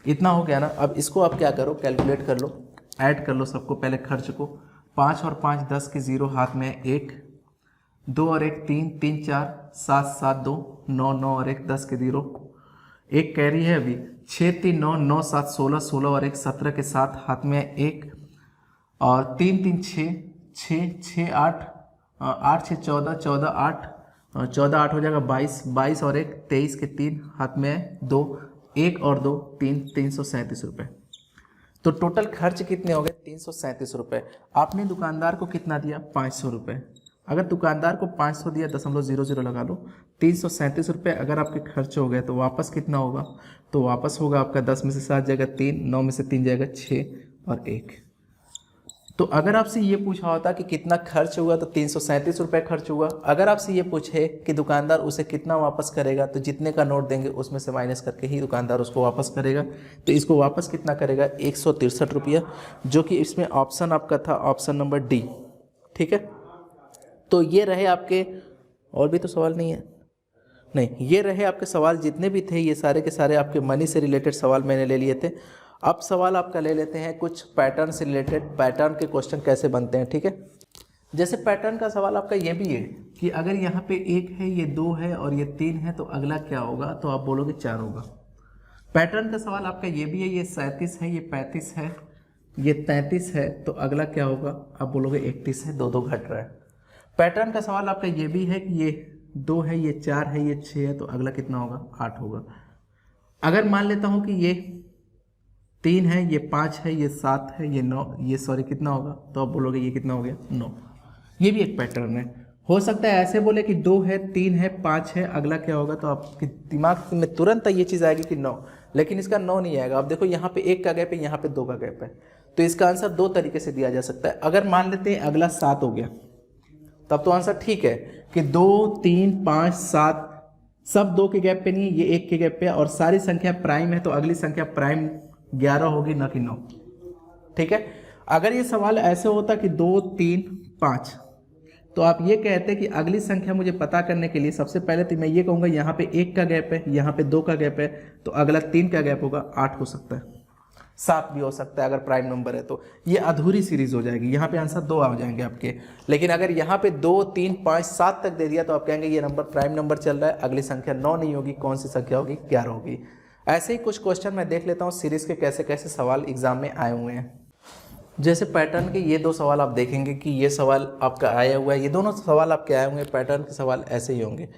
इतना हो गया ना। अब इसको आप क्या करो, कैलकुलेट कर लो, ऐड कर लो सबको, पहले खर्च को। 5 और 5 10 के 0 हाथ में 1, 2 और 1 3, 3 4, 7 7 2, 9 9 और 1 10 के 0, एक कैरी है अभी, 6 3 9, 9 7 16, 16 और 1 17 के 7 हाथ में 1, और 3 3 6, 6 6 8, 8 6 14, 14 8, 14 8 हो जाएगा 22, 22 और 1 23 के 3 हाथ में 2, 1 और 2 3, 337 रुपये। तो टोटल खर्च कितने हो गए, 337 रुपये। आपने दुकानदार को कितना दिया, 500 रुपये। अगर दुकानदार को 500 दिया, 0.00 लगा लो, 337 रुपये अगर आपके खर्च हो गए तो वापस कितना होगा, तो वापस होगा आपका 10 में से 7 जाएगा 3, 9 में से 3 जाएगा 6 और 1। तो अगर आपसे ये पूछा होता कि कितना खर्च हुआ तो 337 रुपये खर्च हुआ। अगर आपसे ये पूछे कि दुकानदार उसे कितना वापस करेगा, तो जितने का नोट देंगे उसमें से माइनस करके ही दुकानदार उसको वापस करेगा। तो इसको वापस कितना करेगा, 163 रुपया, जो कि इसमें ऑप्शन आपका था ऑप्शन नंबर डी। ठीक है, तो ये रहे आपके, और भी तो सवाल नहीं है, नहीं, ये रहे आपके सवाल जितने भी थे, ये सारे के सारे आपके मनी से रिलेटेड सवाल मैंने ले लिए थे। अब सवाल आपका ले लेते हैं कुछ पैटर्न से रिलेटेड, पैटर्न के क्वेश्चन कैसे बनते हैं। ठीक है, जैसे पैटर्न का सवाल आपका ये भी है कि अगर यहाँ पे 1 है, ये 2 है और ये 3 है, तो अगला क्या होगा, तो आप बोलोगे 4 होगा। पैटर्न का सवाल आपका ये भी है, ये 37 है, ये 35 है, ये 33 है, तो अगला क्या होगा, आप बोलोगे 31 है, 2 2 घट रहा है। पैटर्न का सवाल आपका ये भी है कि ये 2 है, ये 4 है, ये 6 है, तो अगला कितना होगा, 8 होगा। अगर मान लेता हूँ कि ये 3 है, ये 5 है, ये 7 है, ये 9, ये सॉरी कितना होगा, तो आप बोलोगे ये कितना हो गया, 9। ये भी एक पैटर्न है। हो सकता है ऐसे बोले कि 2 है, 3 है, 5 है, अगला क्या होगा, तो आपके दिमाग में तुरंत ये चीज़ आएगी कि 9, लेकिन इसका 9 नहीं आएगा। आप देखो यहाँ पे 1 का गैप है, यहाँ पे 2 का गैप है, तो इसका आंसर 2 तरीके से दिया जा सकता है। अगर मान लेते हैं अगला 7 हो गया, तब तो आंसर ठीक है कि 2 3 5 7 सब 2 के गैप पे नहीं है, ये 1 के गैप पे है, और सारी संख्या प्राइम है, तो अगली संख्या प्राइम 11 होगी, न कि 9। ठीक है, अगर ये सवाल ऐसे होता कि 2 3 5, तो आप ये कहते कि अगली संख्या मुझे पता करने के लिए सबसे पहले तो मैं ये कहूँगा यहाँ पे 1 का गैप है, यहाँ पे 2 का गैप है, तो अगला 3 का गैप होगा, 8 हो सकता है, 7 भी हो सकता है अगर प्राइम नंबर है। तो ये अधूरी सीरीज हो जाएगी, यहाँ पे आंसर 2 आ जाएंगे आपके। लेकिन अगर यहाँ पे 2 3 5 7 तक दे दिया, तो आप कहेंगे ये नंबर प्राइम नंबर चल रहा है, अगली संख्या 9 नहीं होगी, कौन सी संख्या होगी, 11 होगी। ऐसे ही कुछ क्वेश्चन मैं देख लेता हूँ सीरीज के कैसे कैसे सवाल एग्जाम में आए हुए हैं। जैसे पैटर्न के ये 2 सवाल आप देखेंगे कि ये सवाल आपका आया हुआ है, ये दोनों सवाल आपके आए होंगे, पैटर्न के सवाल ऐसे ही होंगे।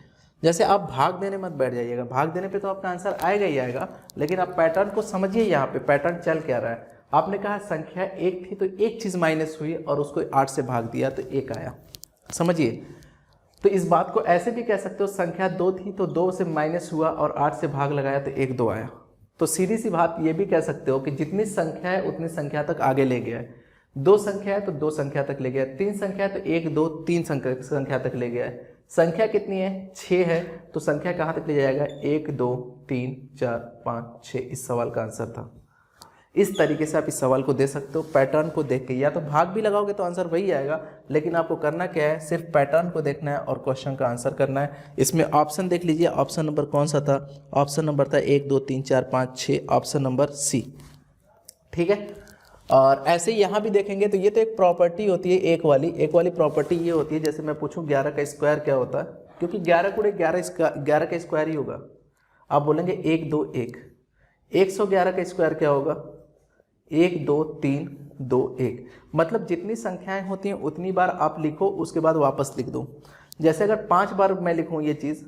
जैसे आप भाग देने मत बैठ जाइएगा, भाग देने पे तो आपका आंसर आएगा ही आएगा, लेकिन आप पैटर्न को समझिए। यहाँ पे पैटर्न चल क्या रहा है, आपने कहा संख्या 1 थी तो एक चीज़ माइनस हुई और उसको 8 से भाग दिया तो 1 आया, समझिए। तो इस बात को ऐसे भी कह सकते हो, संख्या 2 थी तो 2 से माइनस हुआ और 8 से भाग लगाया तो 1 2 आया। तो सीधी सी बात ये भी कह सकते हो कि जितनी संख्या है उतनी संख्या तक आगे ले गया है। 2 संख्या है तो 2 संख्या तक ले गया है, 3 संख्या है तो 1 2 3 संख्या तक ले गया है। संख्या कितनी है, 6 है, तो संख्या कहाँ तक ले जाएगा, 1 2 3 4 5 6। इस सवाल का आंसर था। इस तरीके से आप इस सवाल को दे सकते हो पैटर्न को देख के। या तो भाग भी लगाओगे तो आंसर वही आएगा, लेकिन आपको करना क्या है, सिर्फ पैटर्न को देखना है और क्वेश्चन का आंसर करना है। इसमें ऑप्शन देख लीजिए, ऑप्शन नंबर कौन सा था, ऑप्शन नंबर था 1 2 3 4 5 6, ऑप्शन नंबर सी। ठीक है, और ऐसे ही यहाँ भी देखेंगे तो ये तो एक प्रॉपर्टी होती है, एक वाली प्रॉपर्टी ये होती है, जैसे मैं पूछूं 11 का स्क्वायर क्या होता है, क्योंकि 11 गुणे 11 का स्क्वायर ही होगा। आप बोलेंगे 1 2 1, 111 का स्क्वायर क्या होगा, 1 2 3 2 1। मतलब जितनी संख्याएं होती हैं उतनी बार आप लिखो, उसके बाद वापस लिख दो। जैसे अगर 5 बार मैं लिखूं ये चीज़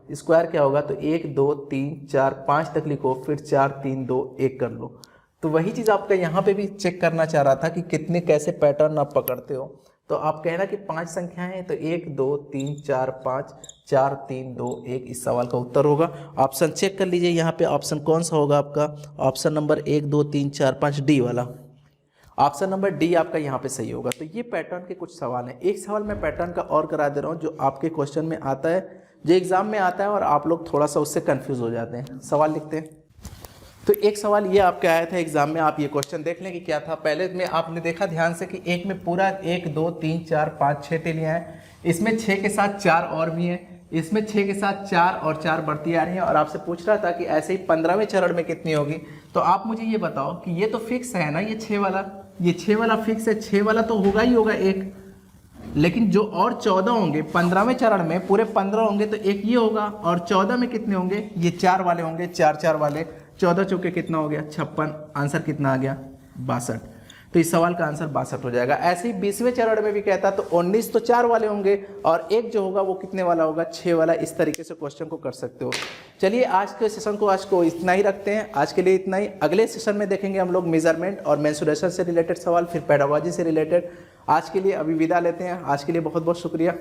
स्क्वायर क्या होगा, तो 1 2 3 4 5 तक लिखो, फिर 4 3 2 1 कर लो। तो वही चीज़ आपका यहाँ पे भी चेक करना चाह रहा था कि कितने कैसे पैटर्न आप पकड़ते हो। तो आप कहना कि 5 संख्याएं हैं, तो 1 2 3 4 5 4 3 2 1 इस सवाल का उत्तर होगा। ऑप्शन चेक कर लीजिए यहाँ पे, ऑप्शन कौन सा होगा आपका, ऑप्शन नंबर 1 2 3 4 5 डी वाला, ऑप्शन नंबर डी आपका यहाँ पे सही होगा। तो ये पैटर्न के कुछ सवाल हैं। एक सवाल मैं पैटर्न का और करा दे रहा हूँ जो आपके क्वेश्चन में आता है, जो एग्जाम में आता है और आप लोग थोड़ा सा उससे कंफ्यूज हो जाते हैं। सवाल लिखते हैं। तो एक सवाल ये आपके आया था एग्जाम में, आप ये क्वेश्चन देख लें कि क्या था। पहले में आपने देखा ध्यान से कि एक में पूरा 1 2 3 4 5 6 टेलियाँ हैं, इसमें 6 के साथ 4 और भी हैं, इसमें 6 के साथ 4 और 4 बढ़ती आ रही हैं, और आपसे पूछ रहा था कि ऐसे ही 15वें चरण में कितनी होगी। तो आप मुझे ये बताओ कि ये तो फिक्स है ना, ये 6 वाला, ये 6 वाला फिक्स है, 6 वाला तो होगा ही होगा एक, लेकिन जो और 14 होंगे 15वें चरण में, पूरे 15 होंगे तो एक ये होगा, और 14 में कितने होंगे, ये 4 वाले होंगे, 4 4 वाले, 14 चौके कितना हो गया 56, आंसर कितना आ गया 62। तो इस सवाल का आंसर 62 हो जाएगा। ऐसे ही 20वें चरण में भी कहता तो 19 तो 4 वाले होंगे, और एक जो होगा वो कितने वाला होगा 6 वाला। इस तरीके से क्वेश्चन को कर सकते हो। चलिए आज के सेशन को आज को इतना ही रखते हैं, आज के लिए इतना ही। अगले सेशन में देखेंगे हम लोग मेजरमेंट और मेंसुरेशन से रिलेटेड सवाल, फिर पेडागोजी से रिलेटेड। आज के लिए अभी विदा लेते हैं, आज के लिए बहुत बहुत शुक्रिया।